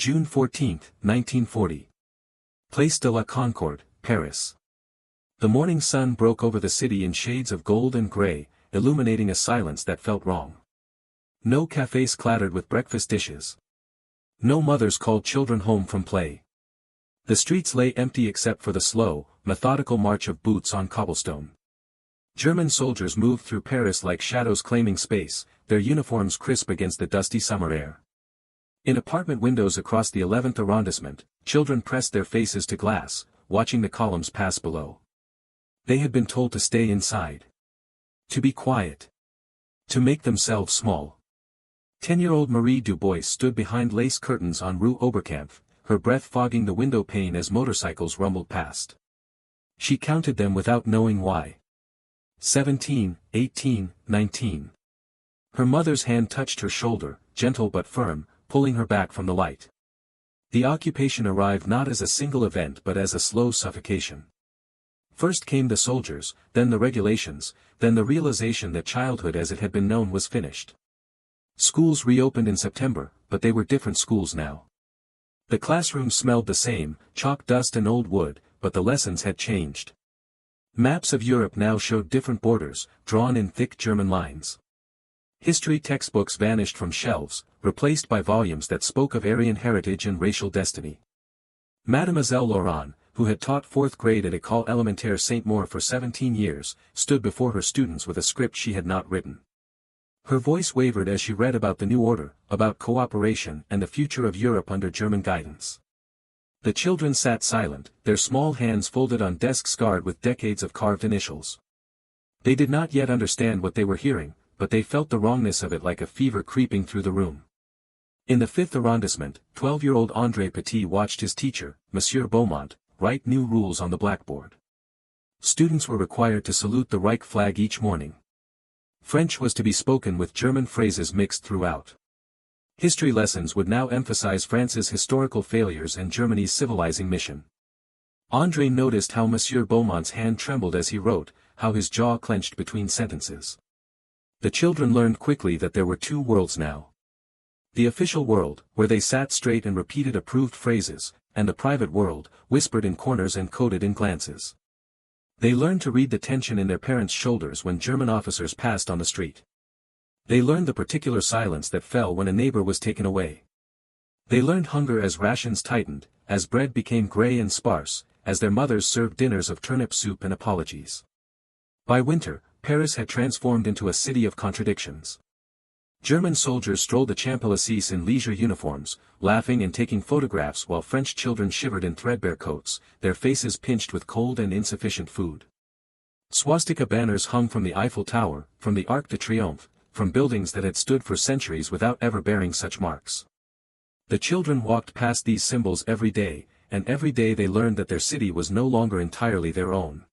June 14, 1940. Place de la Concorde, Paris. The morning sun broke over the city in shades of gold and gray, illuminating a silence that felt wrong. No cafes clattered with breakfast dishes. No mothers called children home from play. The streets lay empty except for the slow, methodical march of boots on cobblestone. German soldiers moved through Paris like shadows claiming space, their uniforms crisp against the dusty summer air. In apartment windows across the 11th arrondissement, children pressed their faces to glass, watching the columns pass below. They had been told to stay inside. To be quiet. To make themselves small. 10-year-old Marie Dubois stood behind lace curtains on Rue Oberkampf, her breath fogging the window pane as motorcycles rumbled past. She counted them without knowing why. 17, 18, 19. Her mother's hand touched her shoulder, gentle but firm, pulling her back from the light. The occupation arrived not as a single event but as a slow suffocation. First came the soldiers, then the regulations, then the realization that childhood as it had been known was finished. Schools reopened in September, but they were different schools now. The classrooms smelled the same, chalk dust and old wood, but the lessons had changed. Maps of Europe now showed different borders, drawn in thick German lines. History textbooks vanished from shelves, replaced by volumes that spoke of Aryan heritage and racial destiny. Mademoiselle Laurent, who had taught 4th grade at École Élémentaire Saint-Maur for 17 years, stood before her students with a script she had not written. Her voice wavered as she read about the new order, about cooperation and the future of Europe under German guidance. The children sat silent, their small hands folded on desks scarred with decades of carved initials. They did not yet understand what they were hearing, but they felt the wrongness of it like a fever creeping through the room. In the 5th arrondissement, 12-year-old André Petit watched his teacher, Monsieur Beaumont, write new rules on the blackboard. Students were required to salute the Reich flag each morning. French was to be spoken with German phrases mixed throughout. History lessons would now emphasize France's historical failures and Germany's civilizing mission. André noticed how Monsieur Beaumont's hand trembled as he wrote, how his jaw clenched between sentences. The children learned quickly that there were two worlds now. The official world, where they sat straight and repeated approved phrases, and the private world, whispered in corners and coded in glances. They learned to read the tension in their parents' shoulders when German officers passed on the street. They learned the particular silence that fell when a neighbor was taken away. They learned hunger as rations tightened, as bread became gray and sparse, as their mothers served dinners of turnip soup and apologies. By winter, Paris had transformed into a city of contradictions. German soldiers strolled the Champs-Élysées in leisure uniforms, laughing and taking photographs while French children shivered in threadbare coats, their faces pinched with cold and insufficient food. Swastika banners hung from the Eiffel Tower, from the Arc de Triomphe, from buildings that had stood for centuries without ever bearing such marks. The children walked past these symbols every day, and every day they learned that their city was no longer entirely their own.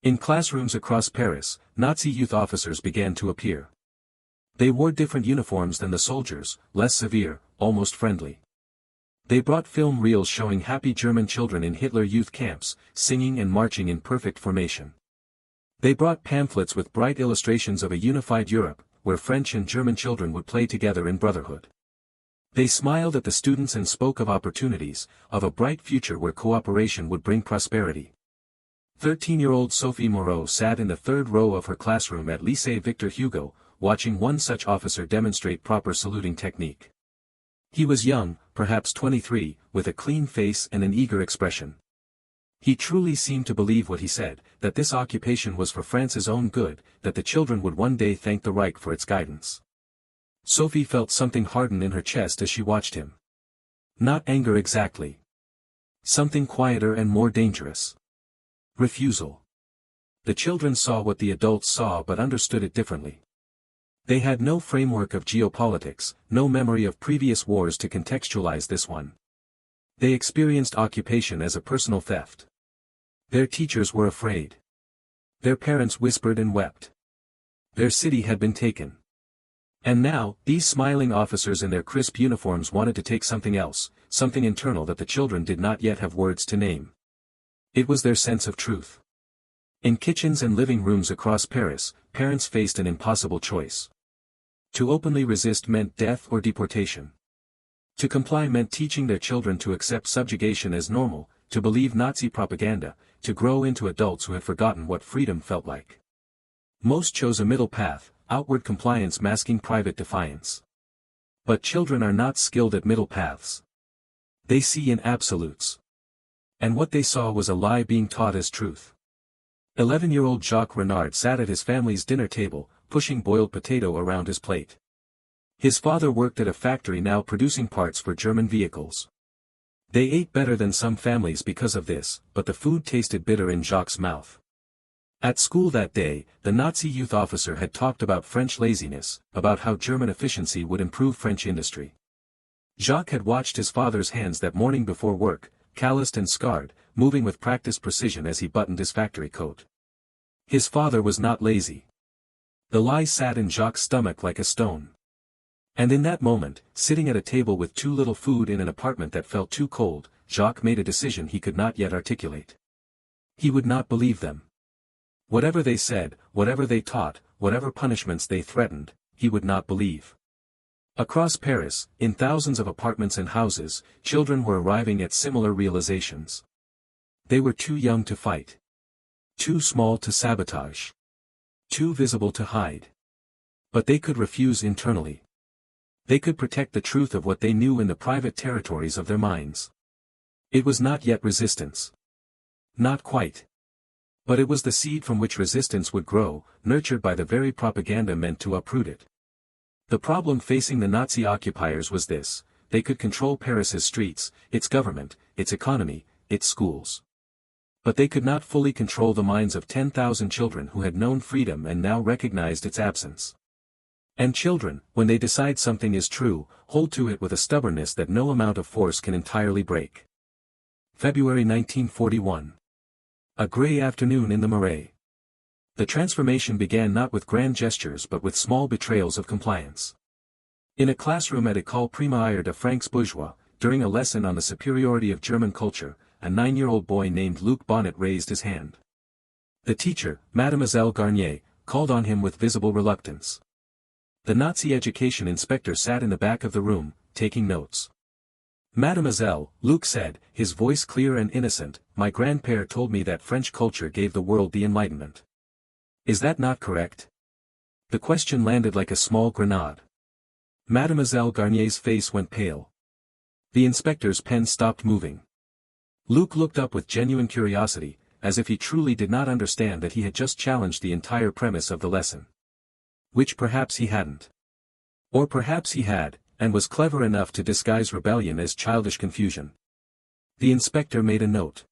In classrooms across Paris, Nazi youth officers began to appear. They wore different uniforms than the soldiers, less severe, almost friendly. They brought film reels showing happy German children in Hitler youth camps, singing and marching in perfect formation. They brought pamphlets with bright illustrations of a unified Europe, where French and German children would play together in brotherhood. They smiled at the students and spoke of opportunities, of a bright future where cooperation would bring prosperity. 13-year-old Sophie Moreau sat in the third row of her classroom at Lycée Victor Hugo, watching one such officer demonstrate proper saluting technique. He was young, perhaps 23, with a clean face and an eager expression. He truly seemed to believe what he said, that this occupation was for France's own good, that the children would one day thank the Reich for its guidance. Sophie felt something harden in her chest as she watched him. Not anger exactly. Something quieter and more dangerous. Refusal. The children saw what the adults saw but understood it differently. They had no framework of geopolitics, no memory of previous wars to contextualize this one. They experienced occupation as a personal theft. Their teachers were afraid. Their parents whispered and wept. Their city had been taken. And now, these smiling officers in their crisp uniforms wanted to take something else, something internal that the children did not yet have words to name. It was their sense of truth. In kitchens and living rooms across Paris, parents faced an impossible choice. To openly resist meant death or deportation. To comply meant teaching their children to accept subjugation as normal, to believe Nazi propaganda, to grow into adults who had forgotten what freedom felt like. Most chose a middle path, outward compliance masking private defiance. But children are not skilled at middle paths. They see in absolutes. And what they saw was a lie being taught as truth. 11-year-old Jacques Renard sat at his family's dinner table, pushing boiled potato around his plate. His father worked at a factory now producing parts for German vehicles. They ate better than some families because of this, but the food tasted bitter in Jacques' mouth. At school that day, the Nazi youth officer had talked about French laziness, about how German efficiency would improve French industry. Jacques had watched his father's hands that morning before work, calloused and scarred, moving with practiced precision as he buttoned his factory coat. His father was not lazy. The lie sat in Jacques' stomach like a stone. And in that moment, sitting at a table with too little food in an apartment that felt too cold, Jacques made a decision he could not yet articulate. He would not believe them. Whatever they said, whatever they taught, whatever punishments they threatened, he would not believe. Across Paris, in thousands of apartments and houses, children were arriving at similar realizations. They were too young to fight. Too small to sabotage. Too visible to hide. But they could refuse internally. They could protect the truth of what they knew in the private territories of their minds. It was not yet resistance. Not quite. But it was the seed from which resistance would grow, nurtured by the very propaganda meant to uproot it. The problem facing the Nazi occupiers was this: they could control Paris's streets, its government, its economy, its schools. But they could not fully control the minds of 10,000 children who had known freedom and now recognized its absence. And children, when they decide something is true, hold to it with a stubbornness that no amount of force can entirely break. February 1941. A gray afternoon in the Marais. The transformation began not with grand gestures but with small betrayals of compliance. In a classroom at École Primaire de Francs Bourgeois, during a lesson on the superiority of German culture, a 9-year-old boy named Luc Bonnet raised his hand. The teacher, Mademoiselle Garnier, called on him with visible reluctance. The Nazi education inspector sat in the back of the room, taking notes. Mademoiselle, Luc said, his voice clear and innocent, my grandpère told me that French culture gave the world the Enlightenment. Is that not correct? The question landed like a small grenade. Mademoiselle Garnier's face went pale. The inspector's pen stopped moving. Luc looked up with genuine curiosity, as if he truly did not understand that he had just challenged the entire premise of the lesson. Which perhaps he hadn't. Or perhaps he had, and was clever enough to disguise rebellion as childish confusion. The inspector made a note.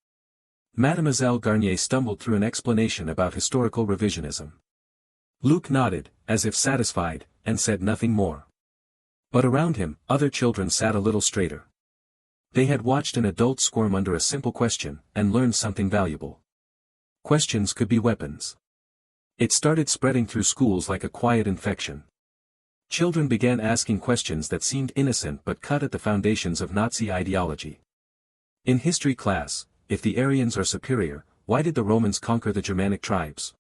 Mademoiselle Garnier stumbled through an explanation about historical revisionism. Luc nodded, as if satisfied, and said nothing more. But around him, other children sat a little straighter. They had watched an adult squirm under a simple question, and learned something valuable. Questions could be weapons. It started spreading through schools like a quiet infection. Children began asking questions that seemed innocent but cut at the foundations of Nazi ideology. In history class, if the Aryans are superior, why did the Romans conquer the Germanic tribes?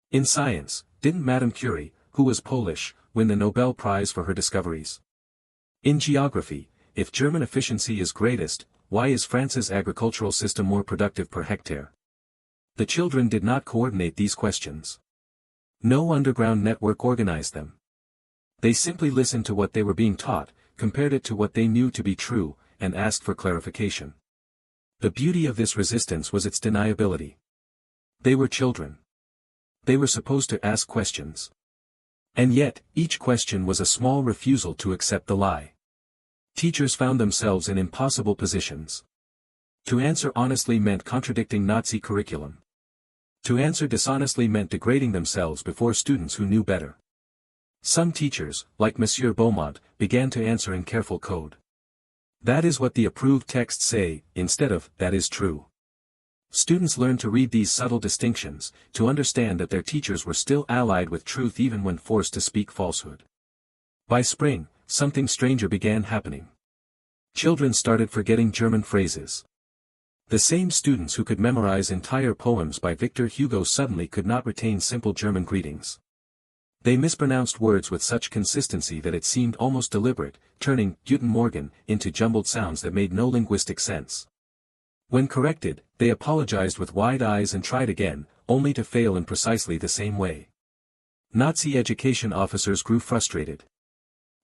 In science, didn't Madame Curie, who was Polish, win the Nobel Prize for her discoveries? In geography, if German efficiency is greatest, why is France's agricultural system more productive per hectare? The children did not coordinate these questions. No underground network organized them. They simply listened to what they were being taught, compared it to what they knew to be true, and asked for clarification. The beauty of this resistance was its deniability. They were children. They were supposed to ask questions. And yet, each question was a small refusal to accept the lie. Teachers found themselves in impossible positions. To answer honestly meant contradicting Nazi curriculum. To answer dishonestly meant degrading themselves before students who knew better. Some teachers, like Monsieur Beaumont, began to answer in careful code. That is what the approved texts say, instead of, that is true. Students learned to read these subtle distinctions, to understand that their teachers were still allied with truth even when forced to speak falsehood. By spring, something stranger began happening. Children started forgetting German phrases. The same students who could memorize entire poems by Victor Hugo suddenly could not retain simple German greetings. They mispronounced words with such consistency that it seemed almost deliberate, turning Guten Morgen into jumbled sounds that made no linguistic sense. When corrected, they apologized with wide eyes and tried again, only to fail in precisely the same way. Nazi education officers grew frustrated.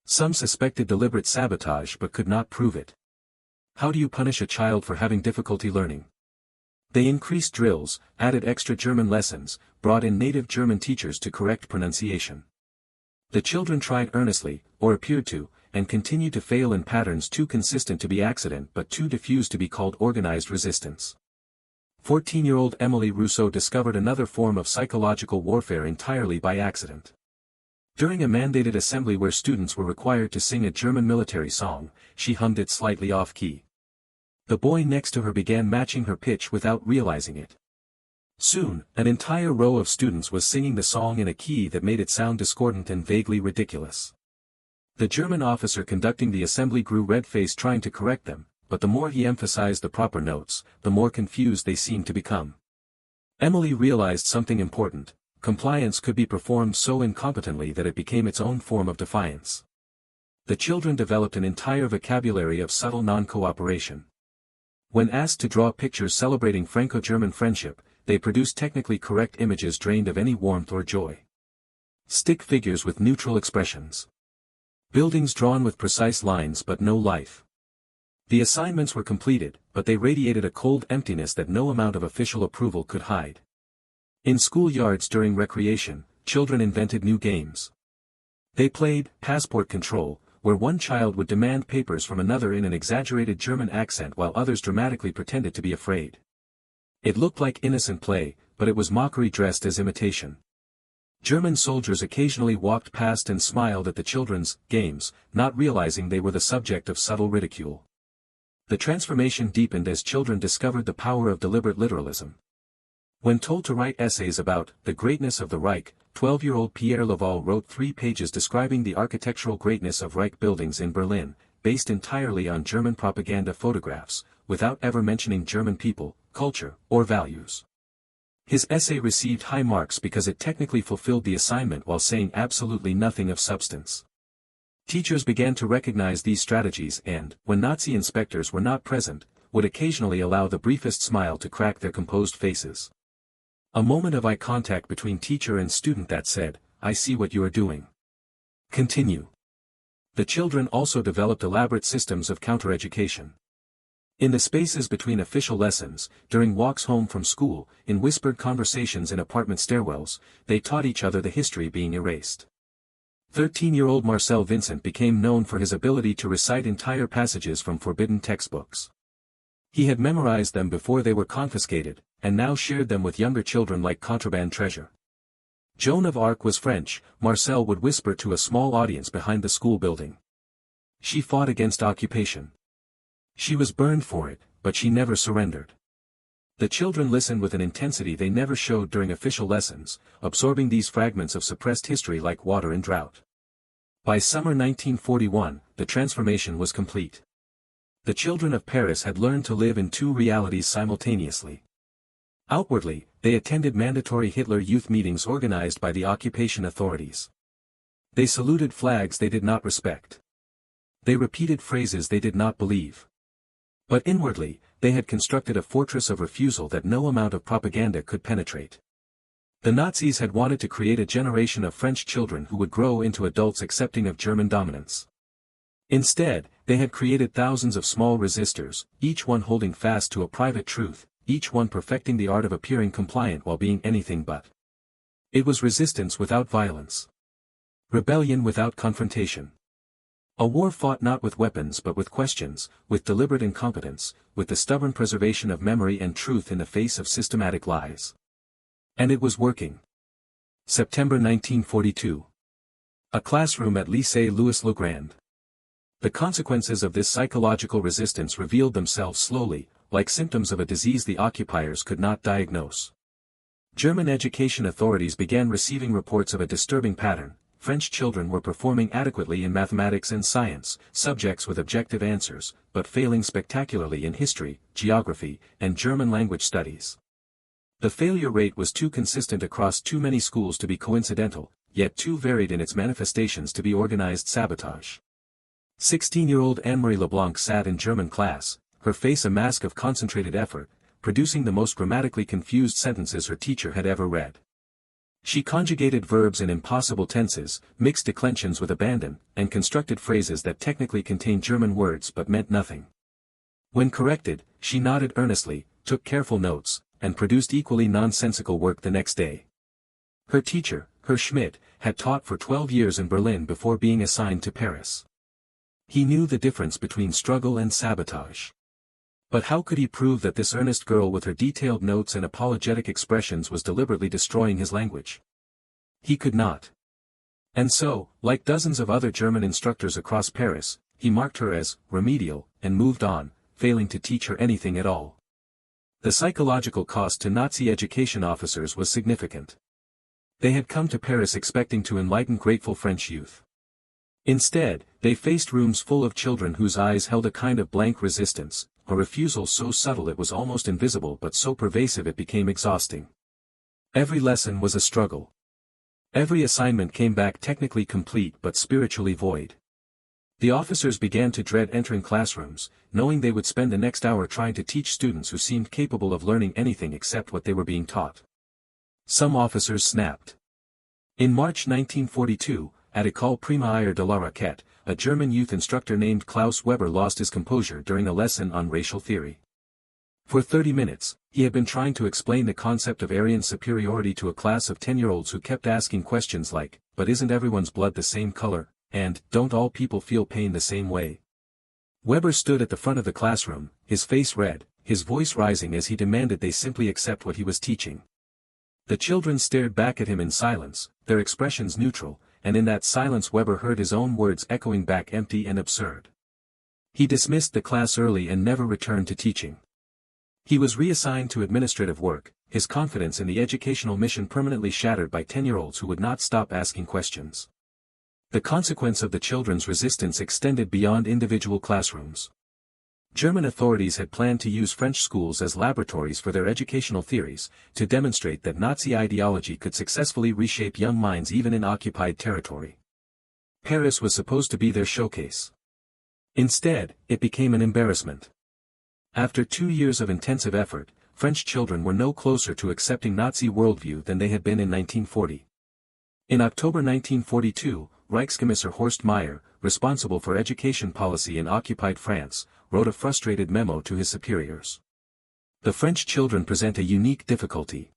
Some suspected deliberate sabotage but could not prove it. How do you punish a child for having difficulty learning? They increased drills, added extra German lessons, brought in native German teachers to correct pronunciation. The children tried earnestly, or appeared to, and continued to fail in patterns too consistent to be accident but too diffuse to be called organized resistance. 14-year-old Emily Rousseau discovered another form of psychological warfare entirely by accident. During a mandated assembly where students were required to sing a German military song, she hummed it slightly off-key. The boy next to her began matching her pitch without realizing it. Soon, an entire row of students was singing the song in a key that made it sound discordant and vaguely ridiculous. The German officer conducting the assembly grew red-faced trying to correct them, but the more he emphasized the proper notes, the more confused they seemed to become. Emily realized something important: compliance could be performed so incompetently that it became its own form of defiance. The children developed an entire vocabulary of subtle non-cooperation. When asked to draw pictures celebrating Franco-German friendship, they produced technically correct images drained of any warmth or joy. Stick figures with neutral expressions. Buildings drawn with precise lines but no life. The assignments were completed, but they radiated a cold emptiness that no amount of official approval could hide. In schoolyards during recreation, children invented new games. They played passport control, where one child would demand papers from another in an exaggerated German accent while others dramatically pretended to be afraid. It looked like innocent play, but it was mockery dressed as imitation. German soldiers occasionally walked past and smiled at the children's games, not realizing they were the subject of subtle ridicule. The transformation deepened as children discovered the power of deliberate literalism. When told to write essays about the greatness of the Reich, 12-year-old Pierre Laval wrote 3 pages describing the architectural greatness of Reich buildings in Berlin, based entirely on German propaganda photographs, without ever mentioning German people, culture, or values. His essay received high marks because it technically fulfilled the assignment while saying absolutely nothing of substance. Teachers began to recognize these strategies and, when Nazi inspectors were not present, would occasionally allow the briefest smile to crack their composed faces. A moment of eye contact between teacher and student that said, "I see what you are doing. Continue." The children also developed elaborate systems of counter-education. In the spaces between official lessons, during walks home from school, in whispered conversations in apartment stairwells, they taught each other the history being erased. 13-year-old Marcel Vincent became known for his ability to recite entire passages from forbidden textbooks. He had memorized them before they were confiscated, and now shared them with younger children like contraband treasure. Joan of Arc was French, Marcel would whisper to a small audience behind the school building. She fought against occupation. She was burned for it, but she never surrendered. The children listened with an intensity they never showed during official lessons, absorbing these fragments of suppressed history like water in drought. By summer 1941, the transformation was complete. The children of Paris had learned to live in 2 realities simultaneously. Outwardly, they attended mandatory Hitler Youth meetings organized by the occupation authorities. They saluted flags they did not respect. They repeated phrases they did not believe. But inwardly, they had constructed a fortress of refusal that no amount of propaganda could penetrate. The Nazis had wanted to create a generation of French children who would grow into adults accepting of German dominance. Instead, they had created thousands of small resistors, each one holding fast to a private truth, each one perfecting the art of appearing compliant while being anything but. It was resistance without violence. Rebellion without confrontation. A war fought not with weapons but with questions, with deliberate incompetence, with the stubborn preservation of memory and truth in the face of systematic lies. And it was working. September 1942. A classroom at Lycée Louis-le-Grand. The consequences of this psychological resistance revealed themselves slowly, like symptoms of a disease the occupiers could not diagnose. German education authorities began receiving reports of a disturbing pattern. French children were performing adequately in mathematics and science, subjects with objective answers, but failing spectacularly in history, geography, and German language studies. The failure rate was too consistent across too many schools to be coincidental, yet too varied in its manifestations to be organized sabotage. 16-year-old Anne-Marie Leblanc sat in German class, her face a mask of concentrated effort, producing the most grammatically confused sentences her teacher had ever read. She conjugated verbs in impossible tenses, mixed declensions with abandon, and constructed phrases that technically contained German words but meant nothing. When corrected, she nodded earnestly, took careful notes, and produced equally nonsensical work the next day. Her teacher, Herr Schmidt, had taught for 12 years in Berlin before being assigned to Paris. He knew the difference between struggle and sabotage. But how could he prove that this earnest girl with her detailed notes and apologetic expressions was deliberately destroying his language? He could not. And so, like dozens of other German instructors across Paris, he marked her as remedial, and moved on, failing to teach her anything at all. The psychological cost to Nazi education officers was significant. They had come to Paris expecting to enlighten grateful French youth. Instead, they faced rooms full of children whose eyes held a kind of blank resistance, a refusal so subtle it was almost invisible but so pervasive it became exhausting. Every lesson was a struggle. Every assignment came back technically complete but spiritually void. The officers began to dread entering classrooms, knowing they would spend the next hour trying to teach students who seemed capable of learning anything except what they were being taught. Some officers snapped. In March 1942, at École Primaire de la Roquette, a German youth instructor named Klaus Weber lost his composure during a lesson on racial theory. For 30 minutes, he had been trying to explain the concept of Aryan superiority to a class of 10-year-olds who kept asking questions like, "But isn't everyone's blood the same color?" and "Don't all people feel pain the same way?" Weber stood at the front of the classroom, his face red, his voice rising as he demanded they simply accept what he was teaching. The children stared back at him in silence, their expressions neutral, and in that silence Weber heard his own words echoing back empty and absurd. He dismissed the class early and never returned to teaching. He was reassigned to administrative work, his confidence in the educational mission permanently shattered by 10-year-olds who would not stop asking questions. The consequence of the children's resistance extended beyond individual classrooms. German authorities had planned to use French schools as laboratories for their educational theories, to demonstrate that Nazi ideology could successfully reshape young minds even in occupied territory. Paris was supposed to be their showcase. Instead, it became an embarrassment. After 2 years of intensive effort, French children were no closer to accepting Nazi worldview than they had been in 1940. In October 1942, Reichskommissar Horst Meyer, responsible for education policy in occupied France, wrote a frustrated memo to his superiors. The French children present a unique difficulty.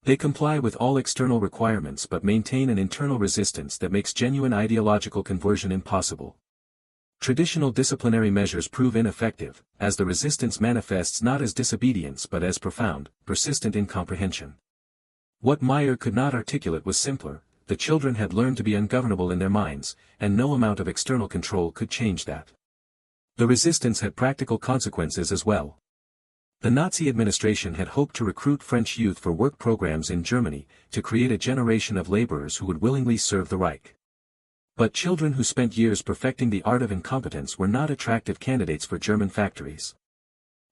They comply with all external requirements but maintain an internal resistance that makes genuine ideological conversion impossible. Traditional disciplinary measures prove ineffective, as the resistance manifests not as disobedience but as profound, persistent incomprehension. What Meyer could not articulate was simpler: the children had learned to be ungovernable in their minds, and no amount of external control could change that. The resistance had practical consequences as well. The Nazi administration had hoped to recruit French youth for work programs in Germany, to create a generation of laborers who would willingly serve the Reich. But children who spent years perfecting the art of incompetence were not attractive candidates for German factories.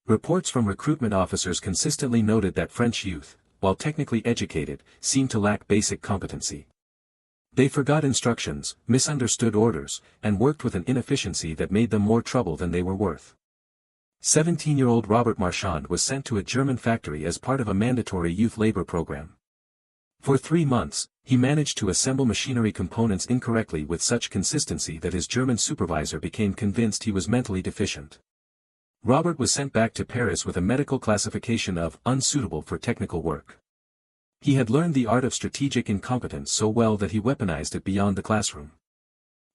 Reports from recruitment officers consistently noted that French youth, while technically educated, seemed to lack basic competency. They forgot instructions, misunderstood orders, and worked with an inefficiency that made them more trouble than they were worth. 17-year-old Robert Marchand was sent to a German factory as part of a mandatory youth labor program. For 3 months, he managed to assemble machinery components incorrectly with such consistency that his German supervisor became convinced he was mentally deficient. Robert was sent back to Paris with a medical classification of unsuitable for technical work. He had learned the art of strategic incompetence so well that he weaponized it beyond the classroom.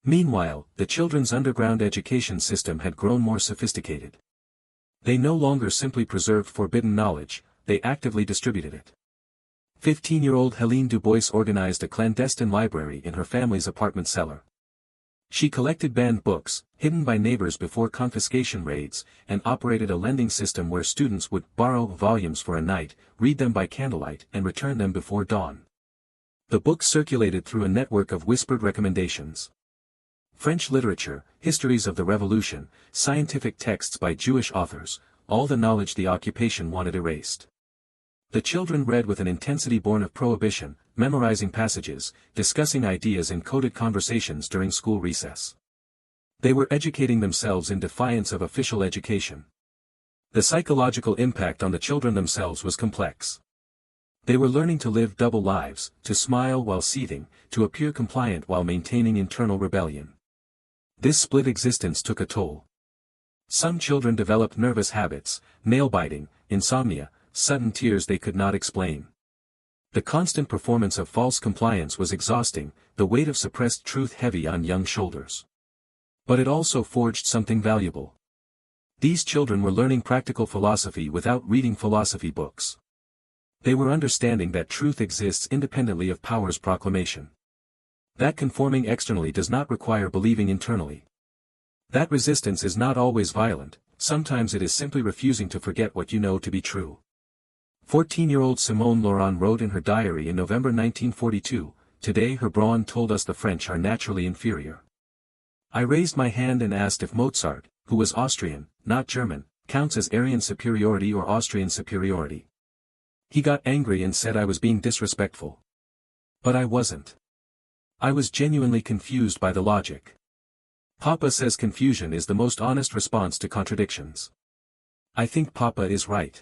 Meanwhile, the children's underground education system had grown more sophisticated. They no longer simply preserved forbidden knowledge, they actively distributed it. 15-year-old Helene Dubois organized a clandestine library in her family's apartment cellar. She collected banned books, hidden by neighbors before confiscation raids, and operated a lending system where students would borrow volumes for a night, read them by candlelight and return them before dawn. The books circulated through a network of whispered recommendations. French literature, histories of the revolution, scientific texts by Jewish authors, all the knowledge the occupation wanted erased. The children read with an intensity born of prohibition, memorizing passages, discussing ideas in coded conversations during school recess. They were educating themselves in defiance of official education. The psychological impact on the children themselves was complex. They were learning to live double lives, to smile while seething, to appear compliant while maintaining internal rebellion. This split existence took a toll. Some children developed nervous habits, nail-biting, insomnia, sudden tears they could not explain. The constant performance of false compliance was exhausting, the weight of suppressed truth heavy on young shoulders. But it also forged something valuable. These children were learning practical philosophy without reading philosophy books. They were understanding that truth exists independently of power's proclamation. That conforming externally does not require believing internally. That resistance is not always violent, sometimes it is simply refusing to forget what you know to be true. 14-year-old Simone Laurent wrote in her diary in November 1942, "Today her brawn told us the French are naturally inferior. I raised my hand and asked if Mozart, who was Austrian, not German, counts as Aryan superiority or Austrian superiority. He got angry and said I was being disrespectful. But I wasn't. I was genuinely confused by the logic. Papa says confusion is the most honest response to contradictions. I think Papa is right."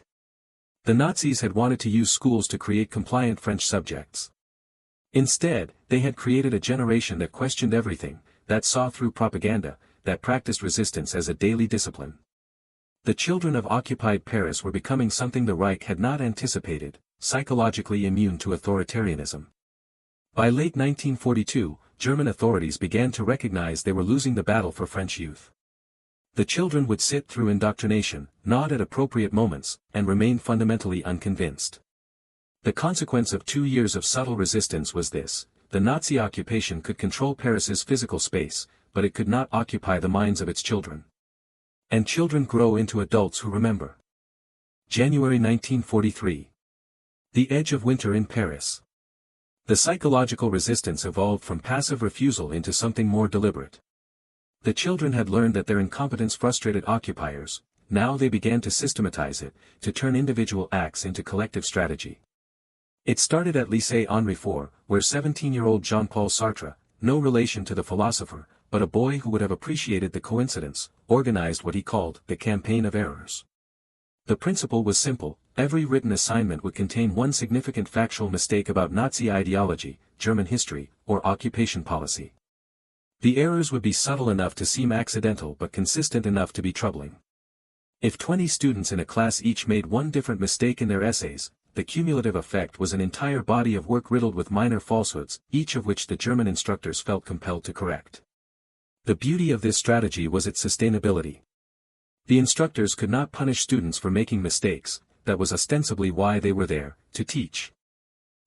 The Nazis had wanted to use schools to create compliant French subjects. Instead, they had created a generation that questioned everything, that saw through propaganda, that practiced resistance as a daily discipline. The children of occupied Paris were becoming something the Reich had not anticipated, psychologically immune to authoritarianism. By late 1942, German authorities began to recognize they were losing the battle for French youth. The children would sit through indoctrination, nod at appropriate moments, and remain fundamentally unconvinced. The consequence of 2 years of subtle resistance was this: the Nazi occupation could control Paris's physical space, but it could not occupy the minds of its children. And children grow into adults who remember. January 1943. The edge of winter in Paris. The psychological resistance evolved from passive refusal into something more deliberate. The children had learned that their incompetence frustrated occupiers, now they began to systematize it, to turn individual acts into collective strategy. It started at Lycée Henri IV, where 17-year-old Jean-Paul Sartre, no relation to the philosopher, but a boy who would have appreciated the coincidence, organized what he called the Campaign of Errors. The principle was simple: every written assignment would contain one significant factual mistake about Nazi ideology, German history, or occupation policy. The errors would be subtle enough to seem accidental but consistent enough to be troubling. If 20 students in a class each made one different mistake in their essays, the cumulative effect was an entire body of work riddled with minor falsehoods, each of which the German instructors felt compelled to correct. The beauty of this strategy was its sustainability. The instructors could not punish students for making mistakes, that was ostensibly why they were there, to teach.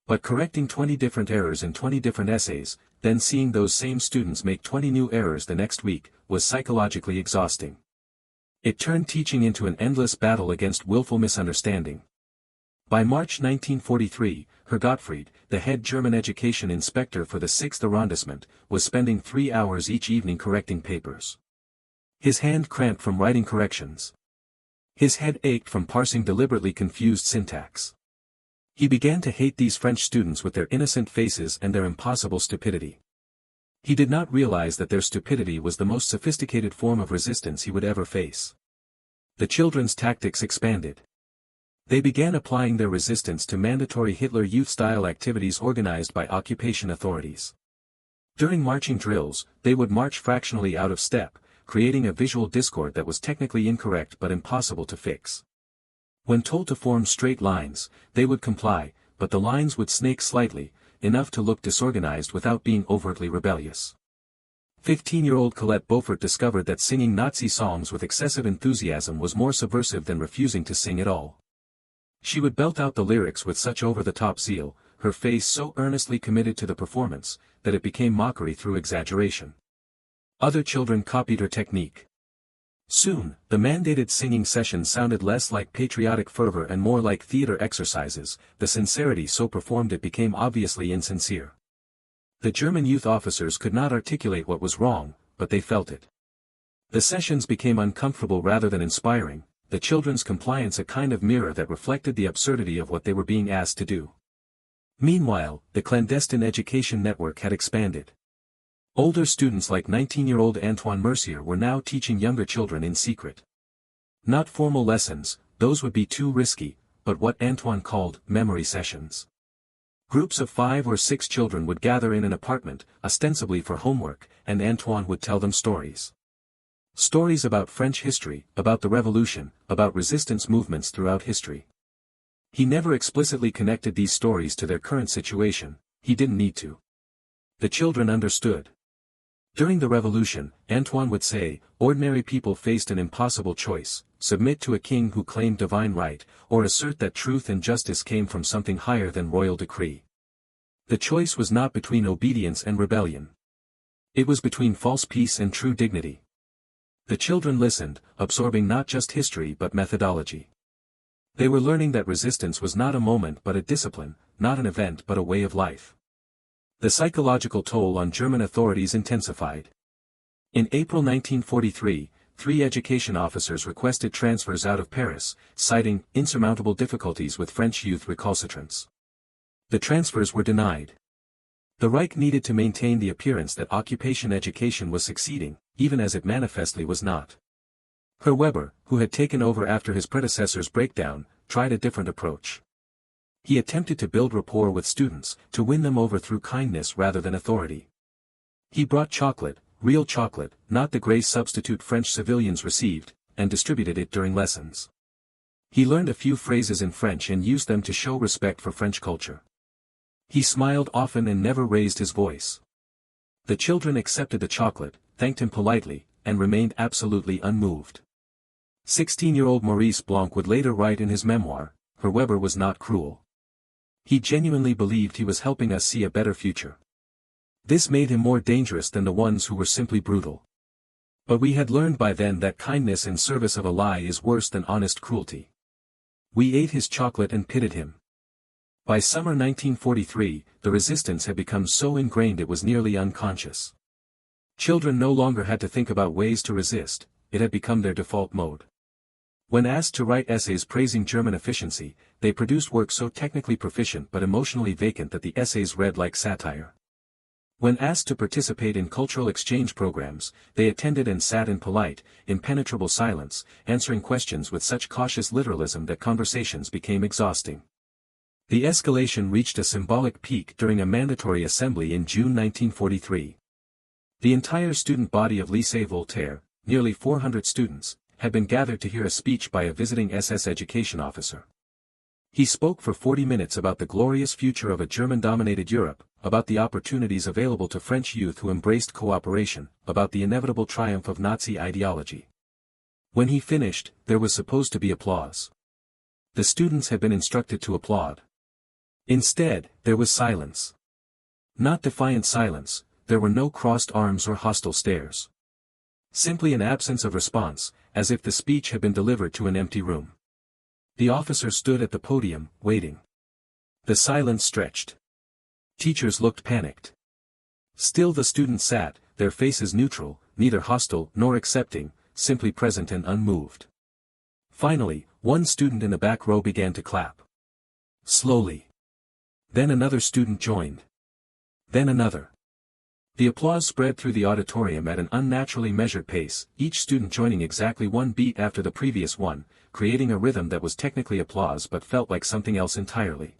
But correcting 20 different errors in 20 different essays, then seeing those same students make 20 new errors the next week, was psychologically exhausting. It turned teaching into an endless battle against willful misunderstanding. By March 1943, Herr Gottfried, the head German education inspector for the 6th arrondissement, was spending 3 hours each evening correcting papers. His hand cramped from writing corrections. His head ached from parsing deliberately confused syntax. He began to hate these French students with their innocent faces and their impossible stupidity. He did not realize that their stupidity was the most sophisticated form of resistance he would ever face. The children's tactics expanded. They began applying their resistance to mandatory Hitler Youth-style activities organized by occupation authorities. During marching drills, they would march fractionally out of step, creating a visual discord that was technically incorrect but impossible to fix. When told to form straight lines, they would comply, but the lines would snake slightly, enough to look disorganized without being overtly rebellious. 15-year-old Colette Beaufort discovered that singing Nazi songs with excessive enthusiasm was more subversive than refusing to sing at all. She would belt out the lyrics with such over-the-top zeal, her face so earnestly committed to the performance, that it became mockery through exaggeration. Other children copied her technique. Soon, the mandated singing sessions sounded less like patriotic fervor and more like theater exercises, the sincerity so performed it became obviously insincere. The German youth officers could not articulate what was wrong, but they felt it. The sessions became uncomfortable rather than inspiring, the children's compliance a kind of mirror that reflected the absurdity of what they were being asked to do. Meanwhile, the clandestine education network had expanded. Older students like 19-year-old Antoine Mercier were now teaching younger children in secret. Not formal lessons, those would be too risky, but what Antoine called memory sessions. Groups of 5 or 6 children would gather in an apartment, ostensibly for homework, and Antoine would tell them stories. Stories about French history, about the Revolution, about resistance movements throughout history. He never explicitly connected these stories to their current situation, he didn't need to. The children understood. During the Revolution, Antoine would say, ordinary people faced an impossible choice: submit to a king who claimed divine right, or assert that truth and justice came from something higher than royal decree. The choice was not between obedience and rebellion. It was between false peace and true dignity. The children listened, absorbing not just history but methodology. They were learning that resistance was not a moment but a discipline, not an event but a way of life. The psychological toll on German authorities intensified. In April 1943, 3 education officers requested transfers out of Paris, citing insurmountable difficulties with French youth recalcitrants. The transfers were denied. The Reich needed to maintain the appearance that occupation education was succeeding, even as it manifestly was not. Herr Weber, who had taken over after his predecessor's breakdown, tried a different approach. He attempted to build rapport with students, to win them over through kindness rather than authority. He brought chocolate, real chocolate, not the gray substitute French civilians received, and distributed it during lessons. He learned a few phrases in French and used them to show respect for French culture. He smiled often and never raised his voice. The children accepted the chocolate, thanked him politely, and remained absolutely unmoved. 16-year-old Maurice Blanc would later write in his memoir, Herr Weber was not cruel. He genuinely believed he was helping us see a better future. This made him more dangerous than the ones who were simply brutal. But we had learned by then that kindness in service of a lie is worse than honest cruelty. We ate his chocolate and pitied him. By summer 1943, the resistance had become so ingrained it was nearly unconscious. Children no longer had to think about ways to resist, it had become their default mode. When asked to write essays praising German efficiency, they produced work so technically proficient but emotionally vacant that the essays read like satire. When asked to participate in cultural exchange programs, they attended and sat in polite, impenetrable silence, answering questions with such cautious literalism that conversations became exhausting. The escalation reached a symbolic peak during a mandatory assembly in June 1943. The entire student body of Lycée Voltaire, nearly 400 students, had been gathered to hear a speech by a visiting SS education officer. He spoke for 40 minutes about the glorious future of a German-dominated Europe, about the opportunities available to French youth who embraced cooperation, about the inevitable triumph of Nazi ideology. When he finished, there was supposed to be applause. The students had been instructed to applaud. Instead, there was silence. Not defiant silence, there were no crossed arms or hostile stares. Simply an absence of response, as if the speech had been delivered to an empty room. The officer stood at the podium, waiting. The silence stretched. Teachers looked panicked. Still the students sat, their faces neutral, neither hostile nor accepting, simply present and unmoved. Finally, one student in the back row began to clap. Slowly. Then another student joined. Then another. The applause spread through the auditorium at an unnaturally measured pace, each student joining exactly one beat after the previous one, creating a rhythm that was technically applause but felt like something else entirely.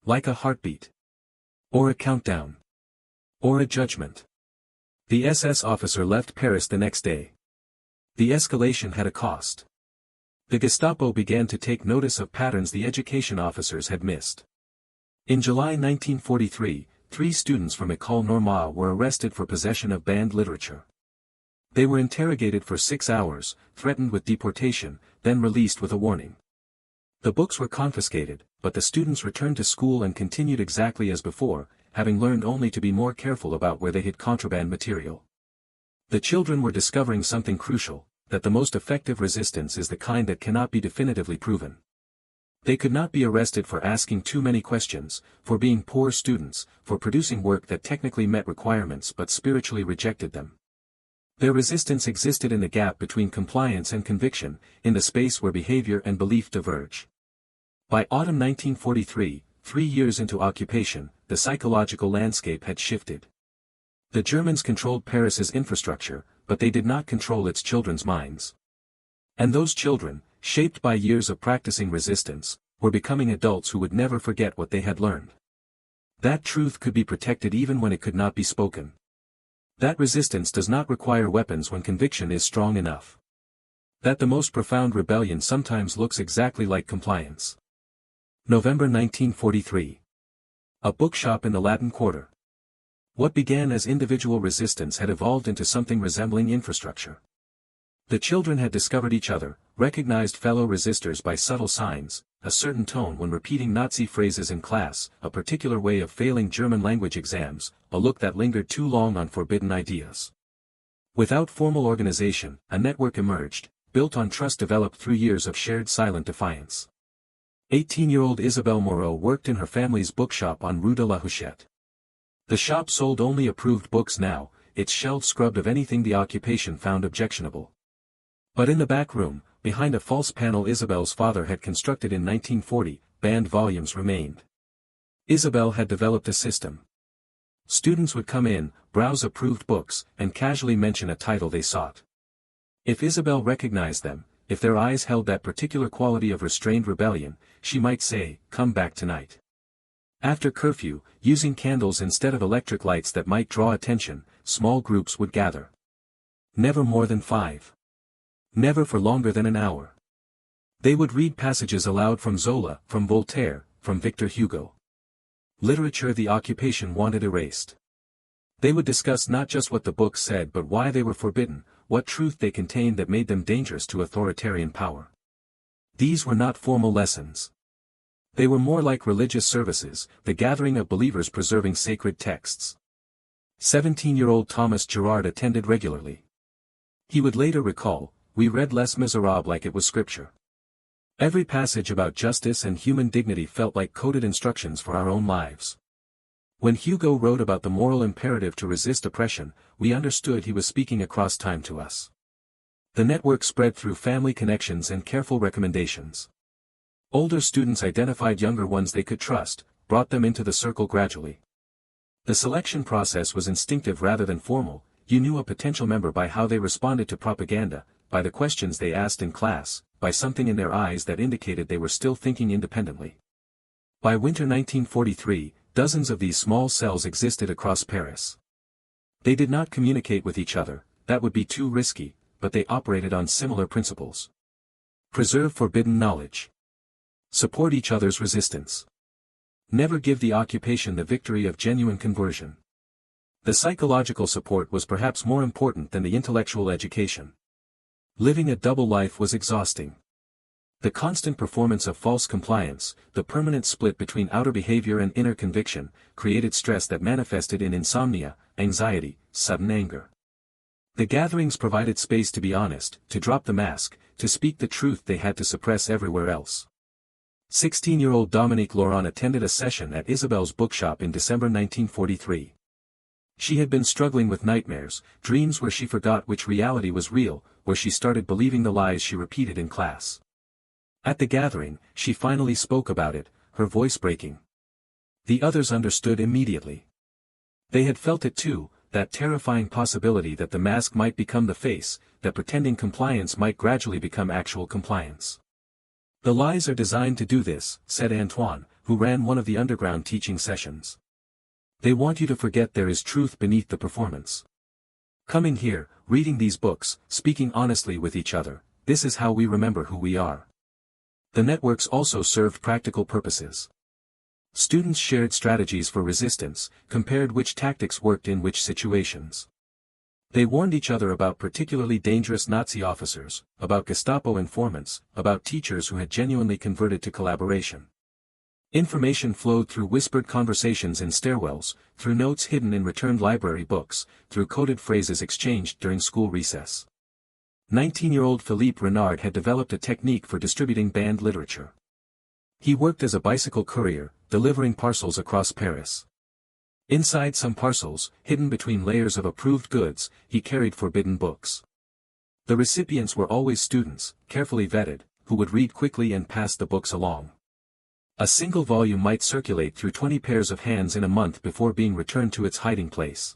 Like a heartbeat. Or a countdown. Or a judgment. The SS officer left Paris the next day. The escalation had a cost. The Gestapo began to take notice of patterns the education officers had missed. In July 1943, 3 students from École Normale were arrested for possession of banned literature. They were interrogated for 6 hours, threatened with deportation, then released with a warning. The books were confiscated, but the students returned to school and continued exactly as before, having learned only to be more careful about where they hid contraband material. The children were discovering something crucial, that the most effective resistance is the kind that cannot be definitively proven. They could not be arrested for asking too many questions, for being poor students, for producing work that technically met requirements but spiritually rejected them. Their resistance existed in the gap between compliance and conviction, in the space where behavior and belief diverge. By autumn 1943, 3 years into occupation, the psychological landscape had shifted. The Germans controlled Paris's infrastructure, but they did not control its children's minds. And those children, shaped by years of practicing resistance, were becoming adults who would never forget what they had learned. That truth could be protected even when it could not be spoken. That resistance does not require weapons when conviction is strong enough. That the most profound rebellion sometimes looks exactly like compliance. November 1943. A bookshop in the Latin Quarter. What began as individual resistance had evolved into something resembling infrastructure. The children had discovered each other, recognized fellow resistors by subtle signs, a certain tone when repeating Nazi phrases in class, a particular way of failing German language exams, a look that lingered too long on forbidden ideas. Without formal organization, a network emerged, built on trust developed through years of shared silent defiance. 18-year-old Isabelle Moreau worked in her family's bookshop on Rue de la Huchette. The shop sold only approved books now, its shelves scrubbed of anything the occupation found objectionable. But in the back room, behind a false panel Isabelle's father had constructed in 1940, banned volumes remained. Isabelle had developed a system. Students would come in, browse approved books, and casually mention a title they sought. If Isabelle recognized them, if their eyes held that particular quality of restrained rebellion, she might say, "Come back tonight." After curfew, using candles instead of electric lights that might draw attention, small groups would gather. Never more than 5. Never for longer than an hour. They would read passages aloud from Zola, from Voltaire, from Victor Hugo. Literature the occupation wanted erased. They would discuss not just what the books said but why they were forbidden, what truth they contained that made them dangerous to authoritarian power. These were not formal lessons. They were more like religious services, the gathering of believers preserving sacred texts. 17-year-old Thomas Girard attended regularly. He would later recall, "We read Les Miserables like it was scripture. Every passage about justice and human dignity felt like coded instructions for our own lives." When Hugo wrote about the moral imperative to resist oppression, we understood he was speaking across time to us. The network spread through family connections and careful recommendations. Older students identified younger ones they could trust, brought them into the circle gradually. The selection process was instinctive rather than formal. You knew a potential member by how they responded to propaganda, by the questions they asked in class, by something in their eyes that indicated they were still thinking independently. By winter 1943, dozens of these small cells existed across Paris. They did not communicate with each other, that would be too risky, but they operated on similar principles. Preserve forbidden knowledge. Support each other's resistance. Never give the occupation the victory of genuine conversion. The psychological support was perhaps more important than the intellectual education. Living a double life was exhausting. The constant performance of false compliance, the permanent split between outer behavior and inner conviction, created stress that manifested in insomnia, anxiety, sudden anger. The gatherings provided space to be honest, to drop the mask, to speak the truth they had to suppress everywhere else. 16-year-old Dominique Laurent attended a session at Isabelle's bookshop in December 1943. She had been struggling with nightmares, dreams where she forgot which reality was real, where she started believing the lies she repeated in class. At the gathering, she finally spoke about it, her voice breaking. The others understood immediately. They had felt it too, that terrifying possibility that the mask might become the face, that pretending compliance might gradually become actual compliance. "The lies are designed to do this," said Antoine, who ran one of the underground teaching sessions. "They want you to forget there is truth beneath the performance. Coming here, reading these books, speaking honestly with each other, this is how we remember who we are." The networks also served practical purposes. Students shared strategies for resistance, compared which tactics worked in which situations. They warned each other about particularly dangerous Nazi officers, about Gestapo informants, about teachers who had genuinely converted to collaboration. Information flowed through whispered conversations in stairwells, through notes hidden in returned library books, through coded phrases exchanged during school recess. 19-year-old Philippe Renard had developed a technique for distributing banned literature. He worked as a bicycle courier, delivering parcels across Paris. Inside some parcels, hidden between layers of approved goods, he carried forbidden books. The recipients were always students, carefully vetted, who would read quickly and pass the books along. A single volume might circulate through 20 pairs of hands in a month before being returned to its hiding place.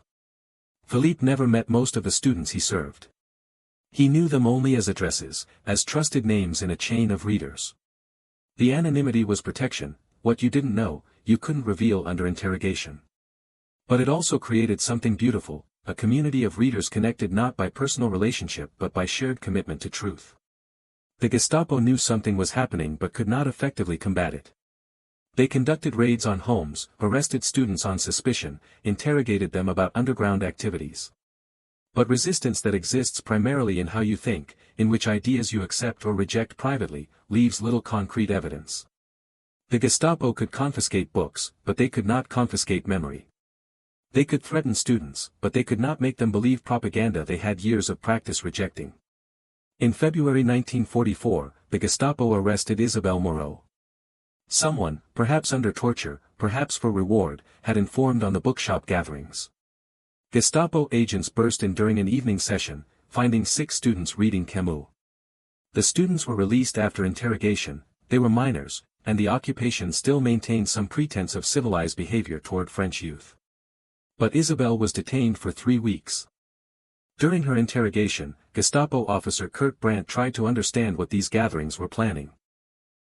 Philippe never met most of the students he served. He knew them only as addresses, as trusted names in a chain of readers. The anonymity was protection. What you didn't know, you couldn't reveal under interrogation. But it also created something beautiful, a community of readers connected not by personal relationship but by shared commitment to truth. The Gestapo knew something was happening but could not effectively combat it. They conducted raids on homes, arrested students on suspicion, interrogated them about underground activities. But resistance that exists primarily in how you think, in which ideas you accept or reject privately, leaves little concrete evidence. The Gestapo could confiscate books, but they could not confiscate memory. They could threaten students, but they could not make them believe propaganda they had years of practice rejecting. In February 1944, the Gestapo arrested Isabelle Moreau. Someone, perhaps under torture, perhaps for reward, had informed on the bookshop gatherings. Gestapo agents burst in during an evening session, finding 6 students reading Camus. The students were released after interrogation. They were minors, and the occupation still maintained some pretense of civilized behavior toward French youth. But Isabelle was detained for 3 weeks. During her interrogation, Gestapo officer Kurt Brandt tried to understand what these gatherings were planning.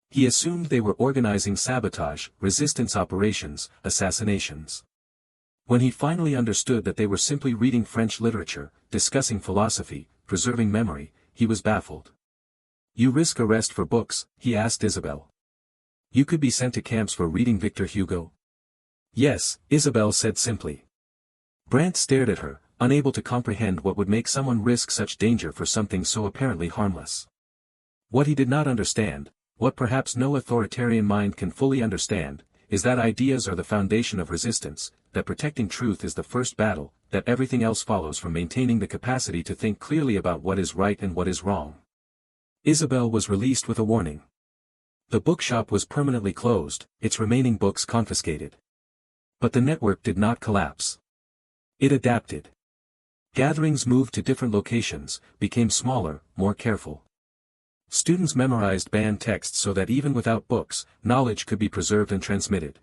He assumed they were organizing sabotage, resistance operations, assassinations. When he finally understood that they were simply reading French literature, discussing philosophy, preserving memory, he was baffled. "You risk arrest for books," he asked Isabelle. "You could be sent to camps for reading Victor Hugo." "Yes," Isabelle said simply. Brandt stared at her, unable to comprehend what would make someone risk such danger for something so apparently harmless. What he did not understand, what perhaps no authoritarian mind can fully understand, is that ideas are the foundation of resistance, that protecting truth is the first battle, that everything else follows from maintaining the capacity to think clearly about what is right and what is wrong. Isabelle was released with a warning. The bookshop was permanently closed, its remaining books confiscated. But the network did not collapse. It adapted. Gatherings moved to different locations, became smaller, more careful. Students memorized banned texts so that even without books, knowledge could be preserved and transmitted.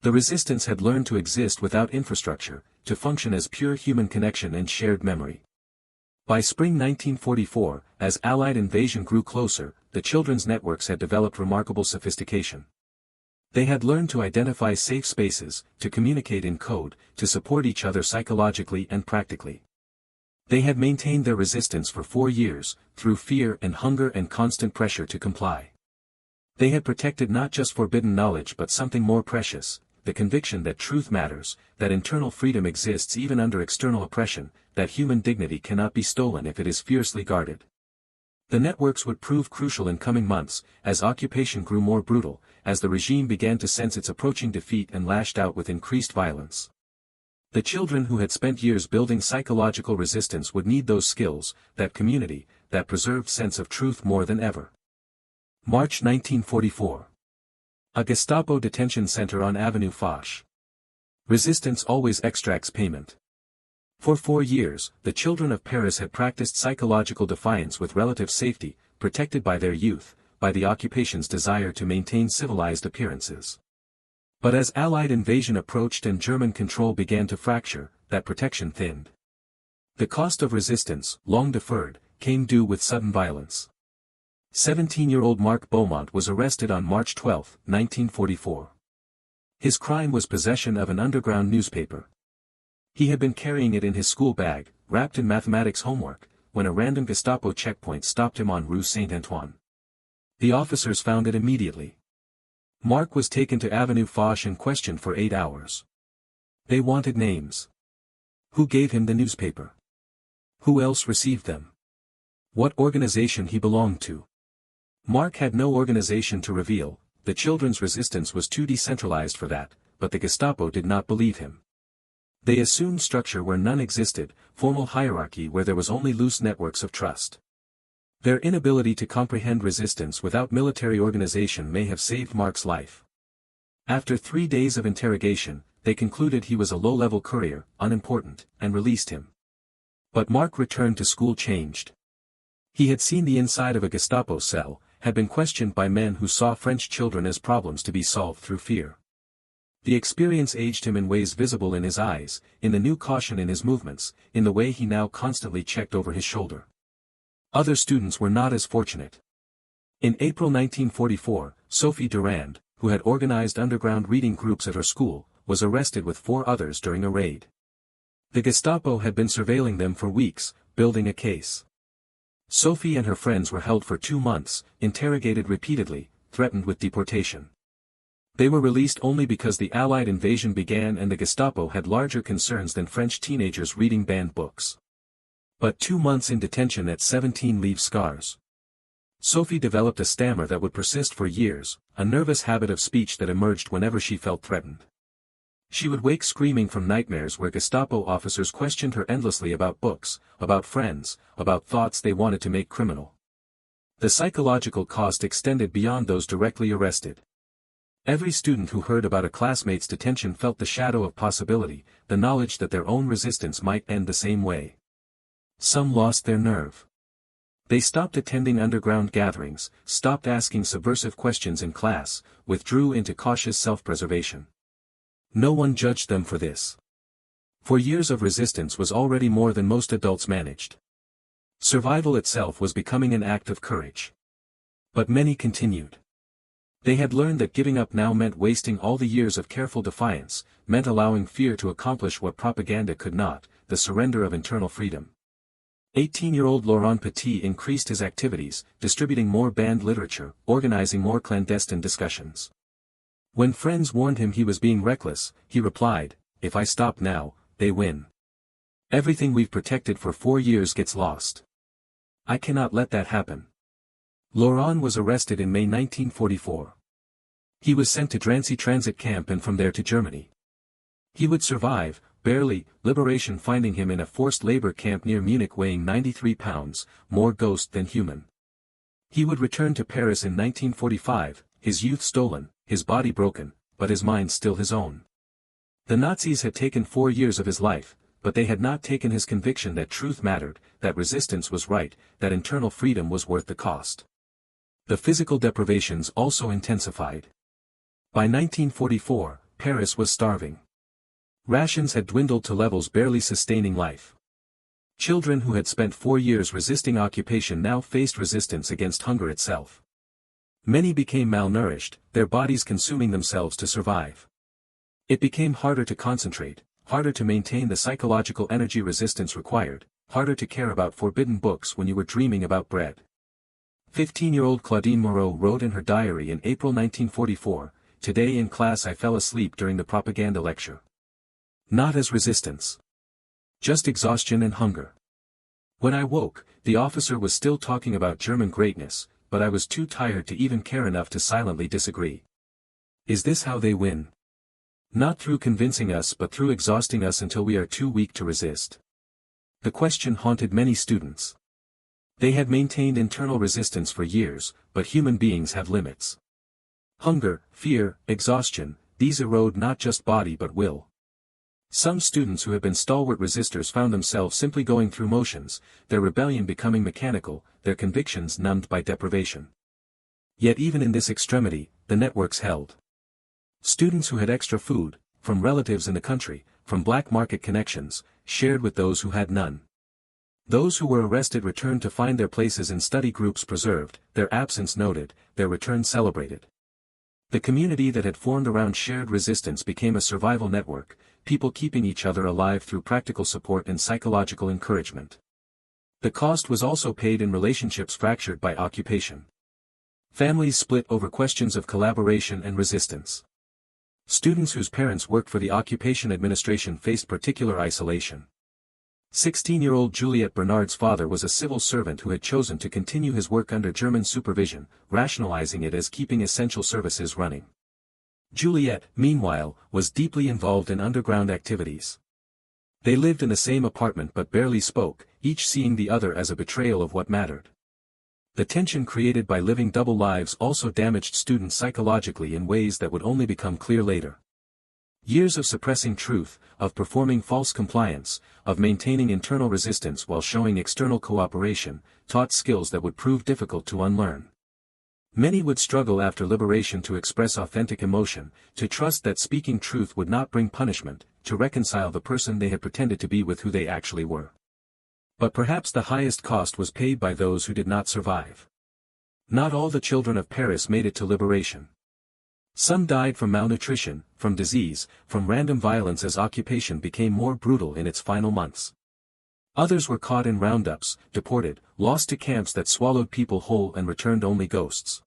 The resistance had learned to exist without infrastructure, to function as pure human connection and shared memory. By spring 1944, as Allied invasion grew closer, the children's networks had developed remarkable sophistication. They had learned to identify safe spaces, to communicate in code, to support each other psychologically and practically. They had maintained their resistance for 4 years, through fear and hunger and constant pressure to comply. They had protected not just forbidden knowledge but something more precious, the conviction that truth matters, that internal freedom exists even under external oppression, that human dignity cannot be stolen if it is fiercely guarded. The networks would prove crucial in coming months, as occupation grew more brutal, as the regime began to sense its approaching defeat and lashed out with increased violence. The children who had spent years building psychological resistance would need those skills, that community, that preserved sense of truth more than ever. March 1944. A Gestapo detention center on Avenue Foch. Resistance always extracts payment. For 4 years, the children of Paris had practiced psychological defiance with relative safety, protected by their youth, by the occupation's desire to maintain civilized appearances. But as Allied invasion approached and German control began to fracture, that protection thinned. The cost of resistance, long deferred, came due with sudden violence. 17-year-old Marc Beaumont was arrested on March 12, 1944. His crime was possession of an underground newspaper. He had been carrying it in his school bag, wrapped in mathematics homework, when a random Gestapo checkpoint stopped him on Rue Saint-Antoine. The officers found it immediately. Marc was taken to Avenue Foch and questioned for 8 hours. They wanted names. Who gave him the newspaper? Who else received them? What organization he belonged to? Marc had no organization to reveal, the children's resistance was too decentralized for that, but the Gestapo did not believe him. They assumed structure where none existed, formal hierarchy where there was only loose networks of trust. Their inability to comprehend resistance without military organization may have saved Marc's life. After 3 days of interrogation, they concluded he was a low-level courier, unimportant, and released him. But Mark returned to school changed. He had seen the inside of a Gestapo cell, had been questioned by men who saw French children as problems to be solved through fear. The experience aged him in ways visible in his eyes, in the new caution in his movements, in the way he now constantly checked over his shoulder. Other students were not as fortunate. In April 1944, Sophie Durand, who had organized underground reading groups at her school, was arrested with 4 others during a raid. The Gestapo had been surveilling them for weeks, building a case. Sophie and her friends were held for 2 months, interrogated repeatedly, threatened with deportation. They were released only because the Allied invasion began and the Gestapo had larger concerns than French teenagers reading banned books. But 2 months in detention at 17 leave scars. Sophie developed a stammer that would persist for years, a nervous habit of speech that emerged whenever she felt threatened. She would wake screaming from nightmares where Gestapo officers questioned her endlessly about books, about friends, about thoughts they wanted to make criminal. The psychological cost extended beyond those directly arrested. Every student who heard about a classmate's detention felt the shadow of possibility, the knowledge that their own resistance might end the same way. Some lost their nerve. They stopped attending underground gatherings, stopped asking subversive questions in class, withdrew into cautious self-preservation. No one judged them for this. For years of resistance was already more than most adults managed. Survival itself was becoming an act of courage. But many continued. They had learned that giving up now meant wasting all the years of careful defiance, meant allowing fear to accomplish what propaganda could not, the surrender of internal freedom. 18-year-old Laurent Petit increased his activities, distributing more banned literature, organizing more clandestine discussions. When friends warned him he was being reckless, he replied, "If I stop now, they win. Everything we've protected for 4 years gets lost. I cannot let that happen." Laurent was arrested in May 1944. He was sent to Drancy transit camp and from there to Germany. He would survive, barely, liberation finding him in a forced labor camp near Munich weighing 93 pounds, more ghost than human. He would return to Paris in 1945, his youth stolen, his body broken, but his mind still his own. The Nazis had taken 4 years of his life, but they had not taken his conviction that truth mattered, that resistance was right, that internal freedom was worth the cost. The physical deprivations also intensified. By 1944, Paris was starving. Rations had dwindled to levels barely sustaining life. Children who had spent 4 years resisting occupation now faced resistance against hunger itself. Many became malnourished, their bodies consuming themselves to survive. It became harder to concentrate, harder to maintain the psychological energy resistance required, harder to care about forbidden books when you were dreaming about bread. 15-year-old Claudine Moreau wrote in her diary in April 1944, "Today in class I fell asleep during the propaganda lecture. Not as resistance. Just exhaustion and hunger. When I woke, the officer was still talking about German greatness, but I was too tired to even care enough to silently disagree. Is this how they win? Not through convincing us but through exhausting us until we are too weak to resist." The question haunted many students. They had maintained internal resistance for years, but human beings have limits. Hunger, fear, exhaustion, these erode not just body but will. Some students who had been stalwart resistors found themselves simply going through motions, their rebellion becoming mechanical, their convictions numbed by deprivation. Yet even in this extremity, the networks held. Students who had extra food, from relatives in the country, from black market connections, shared with those who had none. Those who were arrested returned to find their places in study groups preserved, their absence noted, their return celebrated. The community that had formed around shared resistance became a survival network, people keeping each other alive through practical support and psychological encouragement. The cost was also paid in relationships fractured by occupation. Families split over questions of collaboration and resistance. Students whose parents worked for the occupation administration faced particular isolation. 16-year-old Juliette Bernard's father was a civil servant who had chosen to continue his work under German supervision, rationalizing it as keeping essential services running. Juliette, meanwhile, was deeply involved in underground activities. They lived in the same apartment but barely spoke, each seeing the other as a betrayal of what mattered. The tension created by living double lives also damaged students psychologically in ways that would only become clear later. Years of suppressing truth, of performing false compliance, of maintaining internal resistance while showing external cooperation, taught skills that would prove difficult to unlearn. Many would struggle after liberation to express authentic emotion, to trust that speaking truth would not bring punishment, to reconcile the person they had pretended to be with who they actually were. But perhaps the highest cost was paid by those who did not survive. Not all the children of Paris made it to liberation. Some died from malnutrition, from disease, from random violence as occupation became more brutal in its final months. Others were caught in roundups, deported, lost to camps that swallowed people whole and returned only ghosts.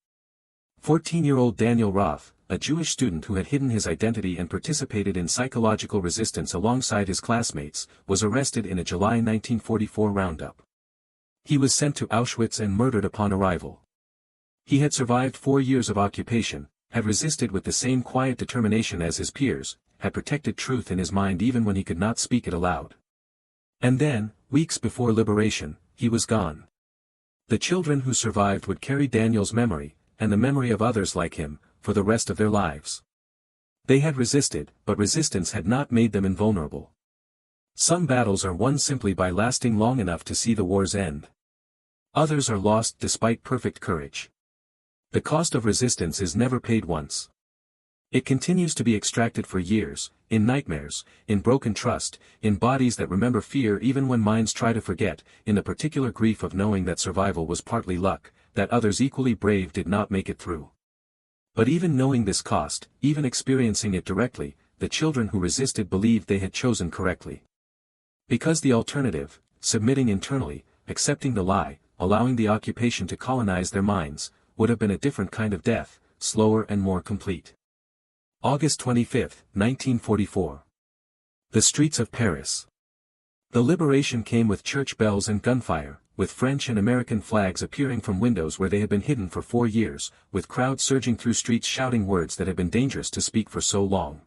14-year-old Daniel Roth, a Jewish student who had hidden his identity and participated in psychological resistance alongside his classmates, was arrested in a July 1944 roundup. He was sent to Auschwitz and murdered upon arrival. He had survived 4 years of occupation, had resisted with the same quiet determination as his peers, had protected truth in his mind even when he could not speak it aloud. And then, weeks before liberation, he was gone. The children who survived would carry Daniel's memory, and the memory of others like him, for the rest of their lives. They had resisted, but resistance had not made them invulnerable. Some battles are won simply by lasting long enough to see the war's end. Others are lost despite perfect courage. The cost of resistance is never paid once. It continues to be extracted for years, in nightmares, in broken trust, in bodies that remember fear even when minds try to forget, in the particular grief of knowing that survival was partly luck, that others equally brave did not make it through. But even knowing this cost, even experiencing it directly, the children who resisted believed they had chosen correctly. Because the alternative, submitting internally, accepting the lie, allowing the occupation to colonize their minds, would have been a different kind of death, slower and more complete. August 25, 1944. The streets of Paris. The liberation came with church bells and gunfire, with French and American flags appearing from windows where they had been hidden for 4 years, with crowds surging through streets shouting words that had been dangerous to speak for so long.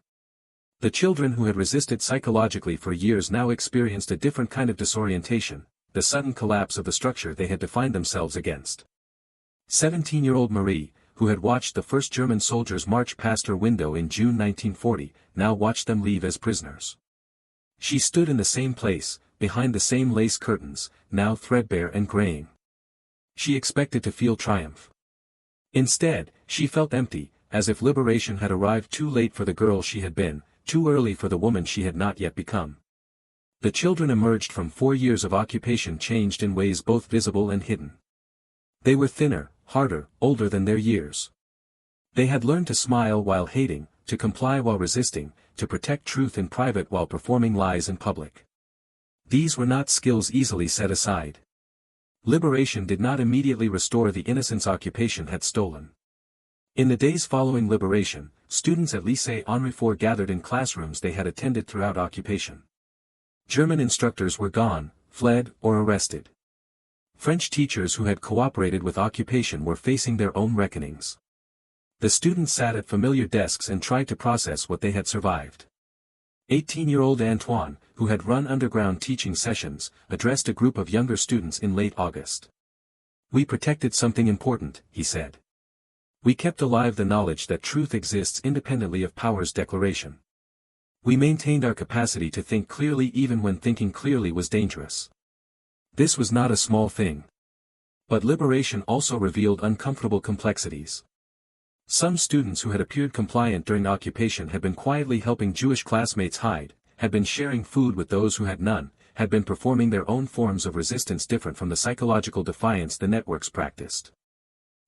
The children who had resisted psychologically for years now experienced a different kind of disorientation, the sudden collapse of the structure they had defined themselves against. 17-year-old Marie, who had watched the first German soldiers march past her window in June 1940, now watched them leave as prisoners. She stood in the same place, behind the same lace curtains, now threadbare and graying. She expected to feel triumph. Instead, she felt empty, as if liberation had arrived too late for the girl she had been, too early for the woman she had not yet become. The children emerged from 4 years of occupation changed in ways both visible and hidden. They were thinner, harder, older than their years. They had learned to smile while hating, to comply while resisting, to protect truth in private while performing lies in public. These were not skills easily set aside. Liberation did not immediately restore the innocence occupation had stolen. In the days following liberation, students at Lycée Henri IV gathered in classrooms they had attended throughout occupation. German instructors were gone, fled, or arrested. French teachers who had cooperated with occupation were facing their own reckonings. The students sat at familiar desks and tried to process what they had survived. 18-year-old Antoine, who had run underground teaching sessions, addressed a group of younger students in late August. "We protected something important," he said. "We kept alive the knowledge that truth exists independently of power's declaration. We maintained our capacity to think clearly even when thinking clearly was dangerous." This was not a small thing. But liberation also revealed uncomfortable complexities. Some students who had appeared compliant during occupation had been quietly helping Jewish classmates hide, had been sharing food with those who had none, had been performing their own forms of resistance different from the psychological defiance the networks practiced.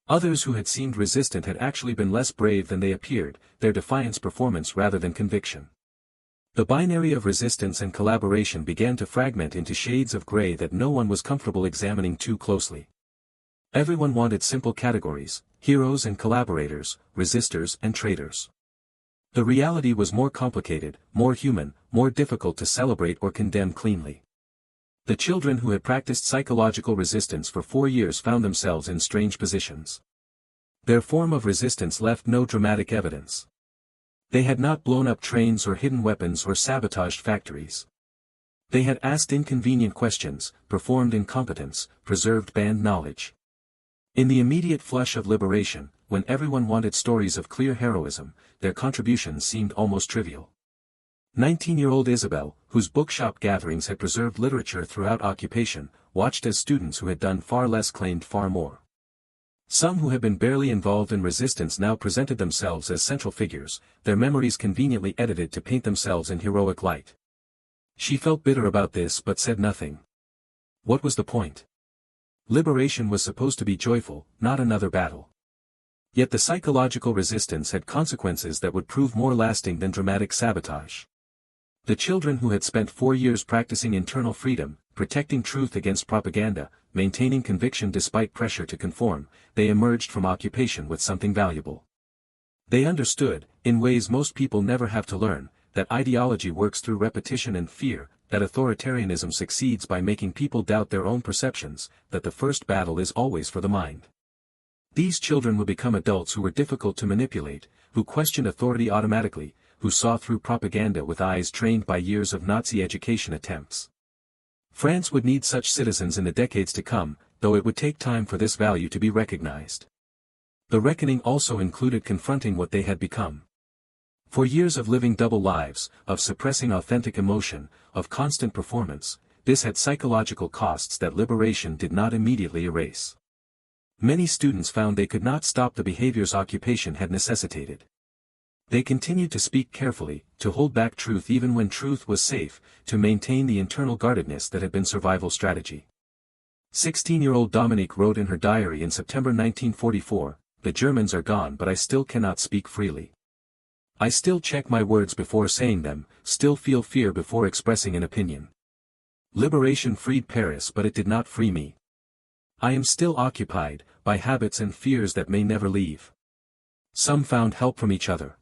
Others who had seemed resistant had actually been less brave than they appeared, their defiance performance rather than conviction. The binary of resistance and collaboration began to fragment into shades of gray that no one was comfortable examining too closely. Everyone wanted simple categories: heroes and collaborators, resistors and traitors. The reality was more complicated, more human, more difficult to celebrate or condemn cleanly. The children who had practiced psychological resistance for 4 years found themselves in strange positions. Their form of resistance left no dramatic evidence. They had not blown up trains or hidden weapons or sabotaged factories. They had asked inconvenient questions, performed incompetence, preserved banned knowledge. In the immediate flush of liberation, when everyone wanted stories of clear heroism, their contributions seemed almost trivial. 19-year-old Isabel, whose bookshop gatherings had preserved literature throughout occupation, watched as students who had done far less claimed far more. Some who had been barely involved in resistance now presented themselves as central figures, their memories conveniently edited to paint themselves in heroic light. She felt bitter about this but said nothing. What was the point? Liberation was supposed to be joyful, not another battle. Yet the psychological resistance had consequences that would prove more lasting than dramatic sabotage. The children who had spent 4 years practicing internal freedom, protecting truth against propaganda, maintaining conviction despite pressure to conform, they emerged from occupation with something valuable. They understood, in ways most people never have to learn, that ideology works through repetition and fear, that authoritarianism succeeds by making people doubt their own perceptions, that the first battle is always for the mind. These children would become adults who were difficult to manipulate, who questioned authority automatically, who saw through propaganda with eyes trained by years of Nazi education attempts. France would need such citizens in the decades to come, though it would take time for this value to be recognized. The reckoning also included confronting what they had become. For years of living double lives, of suppressing authentic emotion, of constant performance, this had psychological costs that liberation did not immediately erase. Many students found they could not stop the behaviors occupation had necessitated. They continued to speak carefully, to hold back truth even when truth was safe, to maintain the internal guardedness that had been survival strategy. 16-year-old Dominique wrote in her diary in September 1944, "The Germans are gone but I still cannot speak freely. I still check my words before saying them, still feel fear before expressing an opinion. Liberation freed Paris but it did not free me. I am still occupied, by habits and fears that may never leave." Some found help from each other.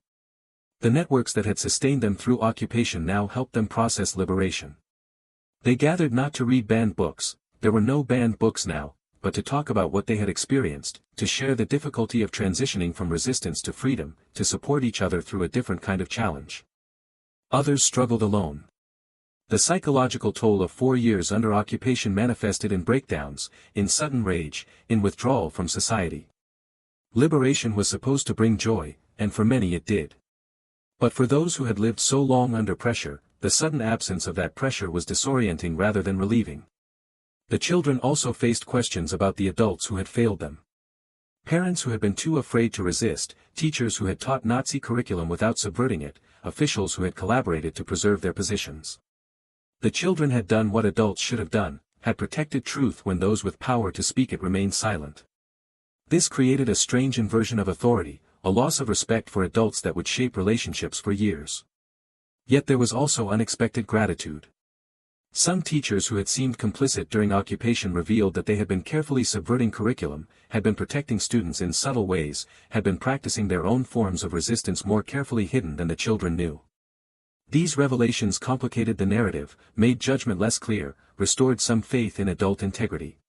The networks that had sustained them through occupation now helped them process liberation. They gathered not to read banned books, there were no banned books now, but to talk about what they had experienced, to share the difficulty of transitioning from resistance to freedom, to support each other through a different kind of challenge. Others struggled alone. The psychological toll of 4 years under occupation manifested in breakdowns, in sudden rage, in withdrawal from society. Liberation was supposed to bring joy, and for many it did. But for those who had lived so long under pressure, the sudden absence of that pressure was disorienting rather than relieving. The children also faced questions about the adults who had failed them. Parents who had been too afraid to resist, teachers who had taught Nazi curriculum without subverting it, officials who had collaborated to preserve their positions. The children had done what adults should have done, had protected truth when those with power to speak it remained silent. This created a strange inversion of authority, a loss of respect for adults that would shape relationships for years. Yet there was also unexpected gratitude. Some teachers who had seemed complicit during occupation revealed that they had been carefully subverting curriculum, had been protecting students in subtle ways, had been practicing their own forms of resistance more carefully hidden than the children knew. These revelations complicated the narrative, made judgment less clear, restored some faith in adult integrity.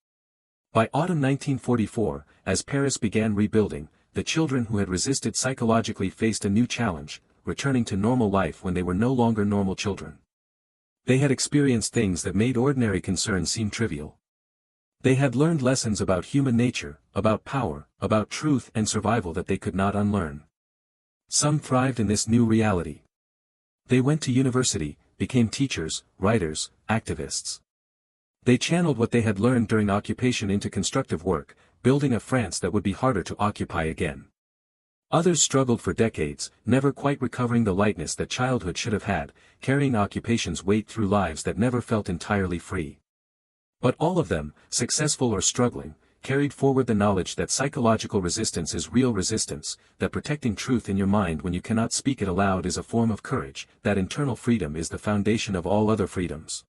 By autumn 1944, as Paris began rebuilding, the children who had resisted psychologically faced a new challenge, returning to normal life when they were no longer normal children. They had experienced things that made ordinary concerns seem trivial. They had learned lessons about human nature, about power, about truth and survival that they could not unlearn. Some thrived in this new reality. They went to university, became teachers, writers, activists. They channeled what they had learned during occupation into constructive work, building a France that would be harder to occupy again. Others struggled for decades, never quite recovering the lightness that childhood should have had, carrying occupation's weight through lives that never felt entirely free. But all of them, successful or struggling, carried forward the knowledge that psychological resistance is real resistance, that protecting truth in your mind when you cannot speak it aloud is a form of courage, that internal freedom is the foundation of all other freedoms.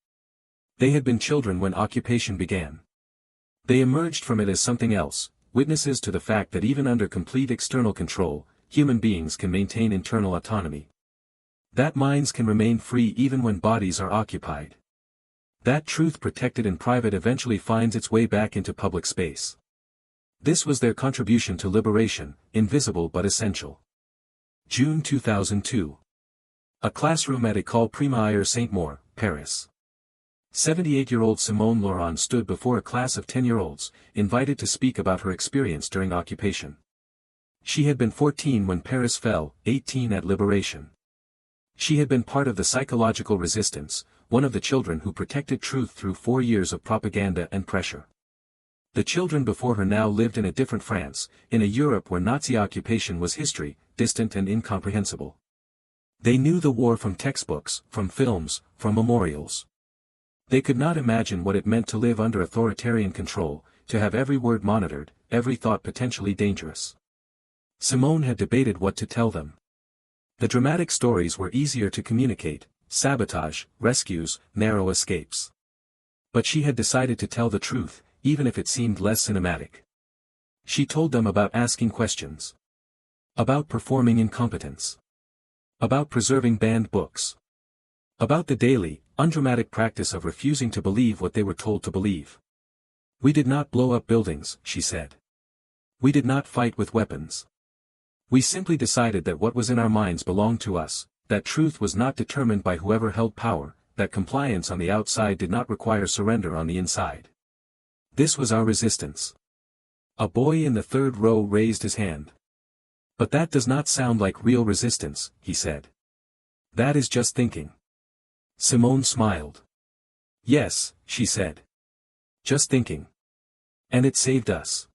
They had been children when occupation began. They emerged from it as something else, witnesses to the fact that even under complete external control, human beings can maintain internal autonomy. That minds can remain free even when bodies are occupied. That truth protected in private eventually finds its way back into public space. This was their contribution to liberation, invisible but essential. June 2002. A classroom at École Primaire Saint-Maur, Paris. 78-year-old Simone Laurent stood before a class of 10-year-olds, invited to speak about her experience during occupation. She had been 14 when Paris fell, 18 at liberation. She had been part of the psychological resistance, one of the children who protected truth through 4 years of propaganda and pressure. The children before her now lived in a different France, in a Europe where Nazi occupation was history, distant and incomprehensible. They knew the war from textbooks, from films, from memorials. They could not imagine what it meant to live under authoritarian control, to have every word monitored, every thought potentially dangerous. Simone had debated what to tell them. The dramatic stories were easier to communicate: sabotage, rescues, narrow escapes. But she had decided to tell the truth, even if it seemed less cinematic. She told them about asking questions. About performing incompetence. About preserving banned books. About the daily, undramatic practice of refusing to believe what they were told to believe. We did not blow up buildings, she said. We did not fight with weapons. We simply decided that what was in our minds belonged to us, that truth was not determined by whoever held power, that compliance on the outside did not require surrender on the inside. This was our resistance. A boy in the third row raised his hand. But that does not sound like real resistance, he said. That is just thinking. Simone smiled. Yes, she said. Just thinking. And it saved us.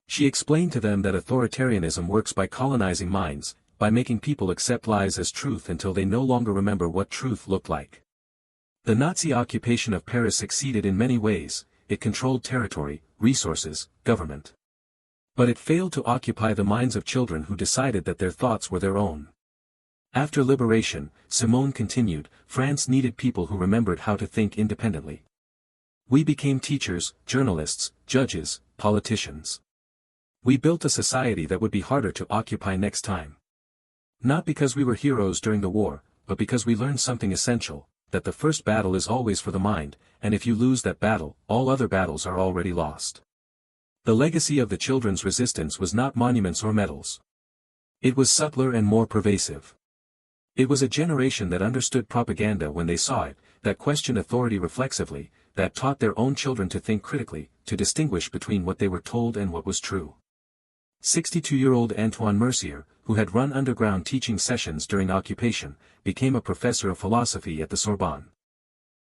She explained to them that authoritarianism works by colonizing minds, by making people accept lies as truth until they no longer remember what truth looked like. The Nazi occupation of Paris succeeded in many ways. It controlled territory, resources, government. But it failed to occupy the minds of children who decided that their thoughts were their own. After liberation, Simone continued, France needed people who remembered how to think independently. We became teachers, journalists, judges, politicians. We built a society that would be harder to occupy next time. Not because we were heroes during the war, but because we learned something essential, that the first battle is always for the mind, and if you lose that battle, all other battles are already lost. The legacy of the children's resistance was not monuments or medals. It was subtler and more pervasive. It was a generation that understood propaganda when they saw it, that questioned authority reflexively, that taught their own children to think critically, to distinguish between what they were told and what was true. 62-year-old Antoine Mercier, who had run underground teaching sessions during occupation, became a professor of philosophy at the Sorbonne.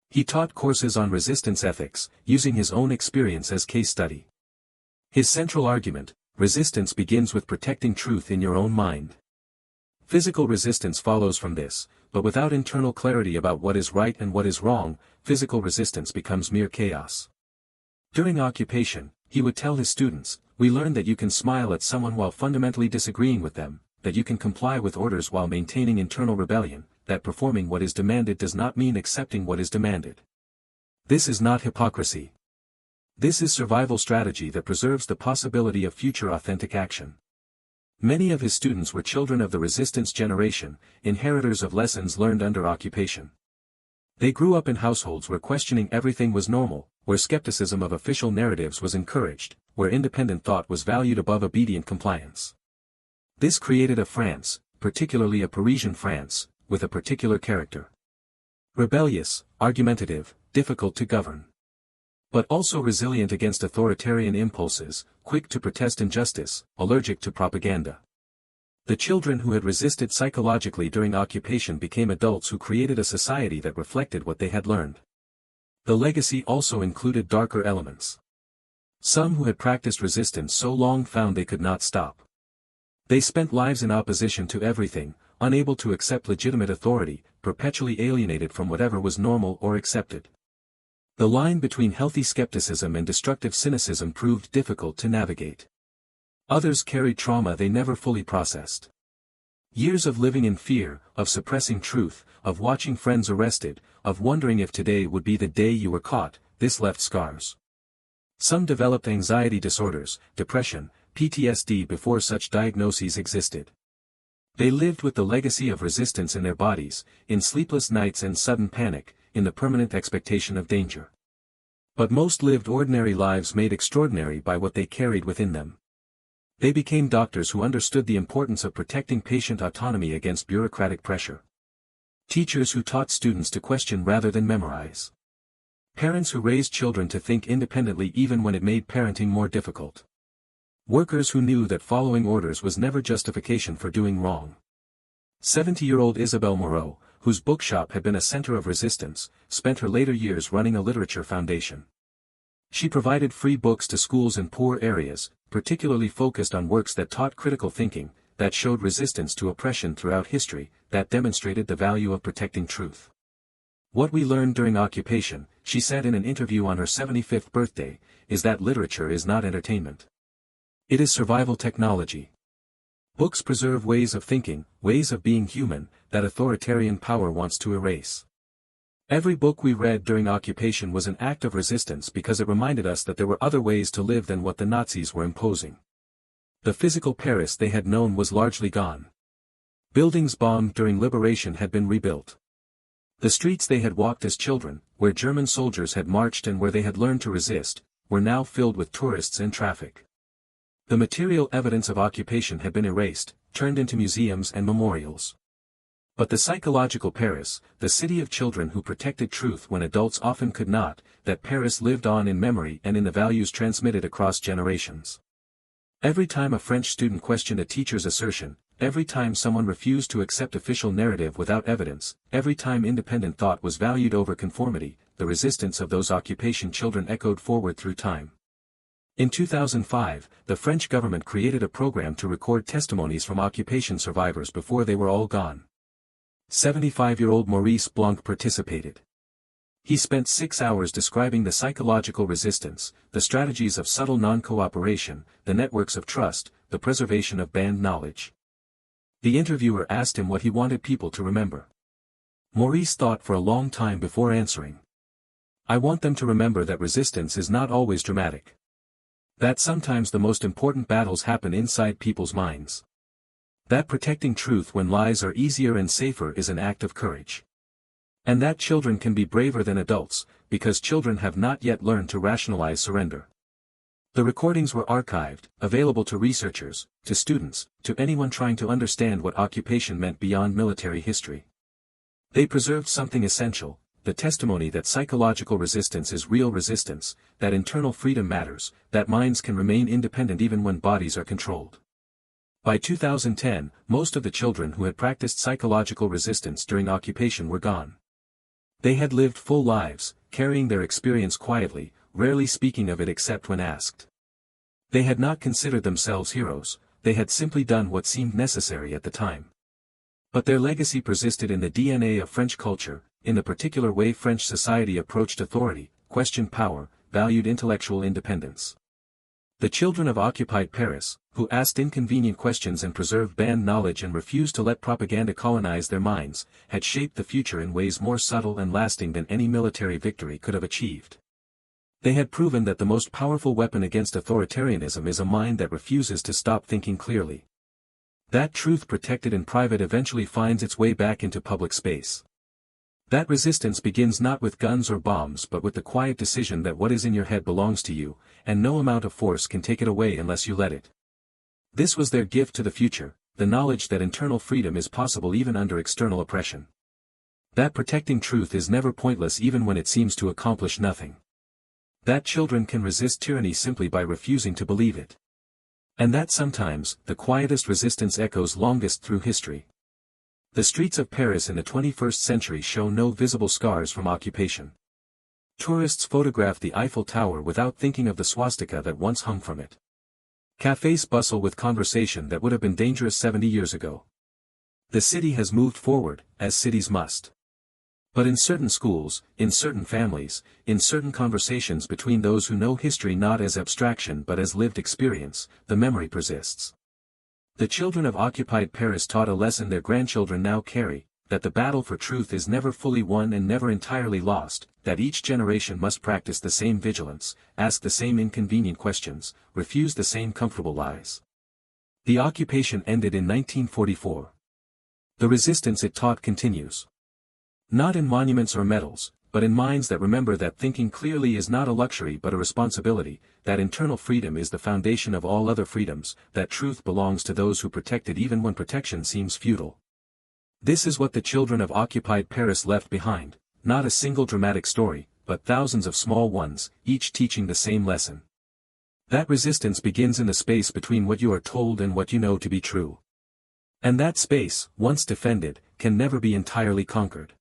He taught courses on resistance ethics, using his own experience as case study. His central argument: resistance begins with protecting truth in your own mind. Physical resistance follows from this, but without internal clarity about what is right and what is wrong, physical resistance becomes mere chaos. During occupation, he would tell his students, we learned that you can smile at someone while fundamentally disagreeing with them, that you can comply with orders while maintaining internal rebellion, that performing what is demanded does not mean accepting what is demanded. This is not hypocrisy. This is survival strategy that preserves the possibility of future authentic action. Many of his students were children of the resistance generation, inheritors of lessons learned under occupation. They grew up in households where questioning everything was normal, where skepticism of official narratives was encouraged, where independent thought was valued above obedient compliance. This created a France, particularly a Parisian France, with a particular character. Rebellious, argumentative, difficult to govern. But also resilient against authoritarian impulses, quick to protest injustice, allergic to propaganda. The children who had resisted psychologically during occupation became adults who created a society that reflected what they had learned. The legacy also included darker elements. Some who had practiced resistance so long found they could not stop. They spent lives in opposition to everything, unable to accept legitimate authority, perpetually alienated from whatever was normal or accepted. The line between healthy skepticism and destructive cynicism proved difficult to navigate. Others carried trauma they never fully processed. Years of living in fear, of suppressing truth, of watching friends arrested, of wondering if today would be the day you were caught, this left scars. Some developed anxiety disorders, depression, PTSD before such diagnoses existed. They lived with the legacy of resistance in their bodies, in sleepless nights and sudden panic, in the permanent expectation of danger. But most lived ordinary lives made extraordinary by what they carried within them. They became doctors who understood the importance of protecting patient autonomy against bureaucratic pressure. Teachers who taught students to question rather than memorize. Parents who raised children to think independently even when it made parenting more difficult. Workers who knew that following orders was never justification for doing wrong. 70-year-old Isabelle Moreau, whose bookshop had been a center of resistance, spent her later years running a literature foundation. She provided free books to schools in poor areas, particularly focused on works that taught critical thinking, that showed resistance to oppression throughout history, that demonstrated the value of protecting truth. What we learned during occupation, she said in an interview on her 75th birthday, is that literature is not entertainment. It is survival technology. Books preserve ways of thinking, ways of being human, that authoritarian power wants to erase. Every book we read during occupation was an act of resistance because it reminded us that there were other ways to live than what the Nazis were imposing. The physical Paris they had known was largely gone. Buildings bombed during liberation had been rebuilt. The streets they had walked as children, where German soldiers had marched and where they had learned to resist, were now filled with tourists and traffic. The material evidence of occupation had been erased, turned into museums and memorials. But the psychological Paris, the city of children who protected truth when adults often could not, that Paris lived on in memory and in the values transmitted across generations. Every time a French student questioned a teacher's assertion, every time someone refused to accept official narrative without evidence, every time independent thought was valued over conformity, the resistance of those occupation children echoed forward through time. In 2005, the French government created a program to record testimonies from occupation survivors before they were all gone. 75-year-old Maurice Blanc participated. He spent 6 hours describing the psychological resistance, the strategies of subtle non-cooperation, the networks of trust, the preservation of banned knowledge. The interviewer asked him what he wanted people to remember. Maurice thought for a long time before answering. "I want them to remember that resistance is not always dramatic. That sometimes the most important battles happen inside people's minds. That protecting truth when lies are easier and safer is an act of courage. And that children can be braver than adults, because children have not yet learned to rationalize surrender." The recordings were archived, available to researchers, to students, to anyone trying to understand what occupation meant beyond military history. They preserved something essential, the testimony that psychological resistance is real resistance, that internal freedom matters, that minds can remain independent even when bodies are controlled. By 2010, most of the children who had practiced psychological resistance during occupation were gone. They had lived full lives, carrying their experience quietly, rarely speaking of it except when asked. They had not considered themselves heroes, they had simply done what seemed necessary at the time. But their legacy persisted in the DNA of French culture, in the particular way French society approached authority, questioned power, valued intellectual independence. The children of occupied Paris, who asked inconvenient questions and preserved banned knowledge and refused to let propaganda colonize their minds, had shaped the future in ways more subtle and lasting than any military victory could have achieved. They had proven that the most powerful weapon against authoritarianism is a mind that refuses to stop thinking clearly. That truth protected in private eventually finds its way back into public space. That resistance begins not with guns or bombs but with the quiet decision that what is in your head belongs to you, and no amount of force can take it away unless you let it. This was their gift to the future, the knowledge that internal freedom is possible even under external oppression. That protecting truth is never pointless even when it seems to accomplish nothing. That children can resist tyranny simply by refusing to believe it. And that sometimes, the quietest resistance echoes longest through history. The streets of Paris in the 21st century show no visible scars from occupation. Tourists photograph the Eiffel Tower without thinking of the swastika that once hung from it. Cafés bustle with conversation that would have been dangerous 70 years ago. The city has moved forward, as cities must. But in certain schools, in certain families, in certain conversations between those who know history not as abstraction but as lived experience, the memory persists. The children of occupied Paris taught a lesson their grandchildren now carry, that the battle for truth is never fully won and never entirely lost, that each generation must practice the same vigilance, ask the same inconvenient questions, refuse the same comfortable lies. The occupation ended in 1944. The resistance it taught continues. Not in monuments or medals, but in minds that remember that thinking clearly is not a luxury but a responsibility, that internal freedom is the foundation of all other freedoms, that truth belongs to those who protect it even when protection seems futile. This is what the children of occupied Paris left behind, not a single dramatic story, but thousands of small ones, each teaching the same lesson. That resistance begins in the space between what you are told and what you know to be true. And that space, once defended, can never be entirely conquered.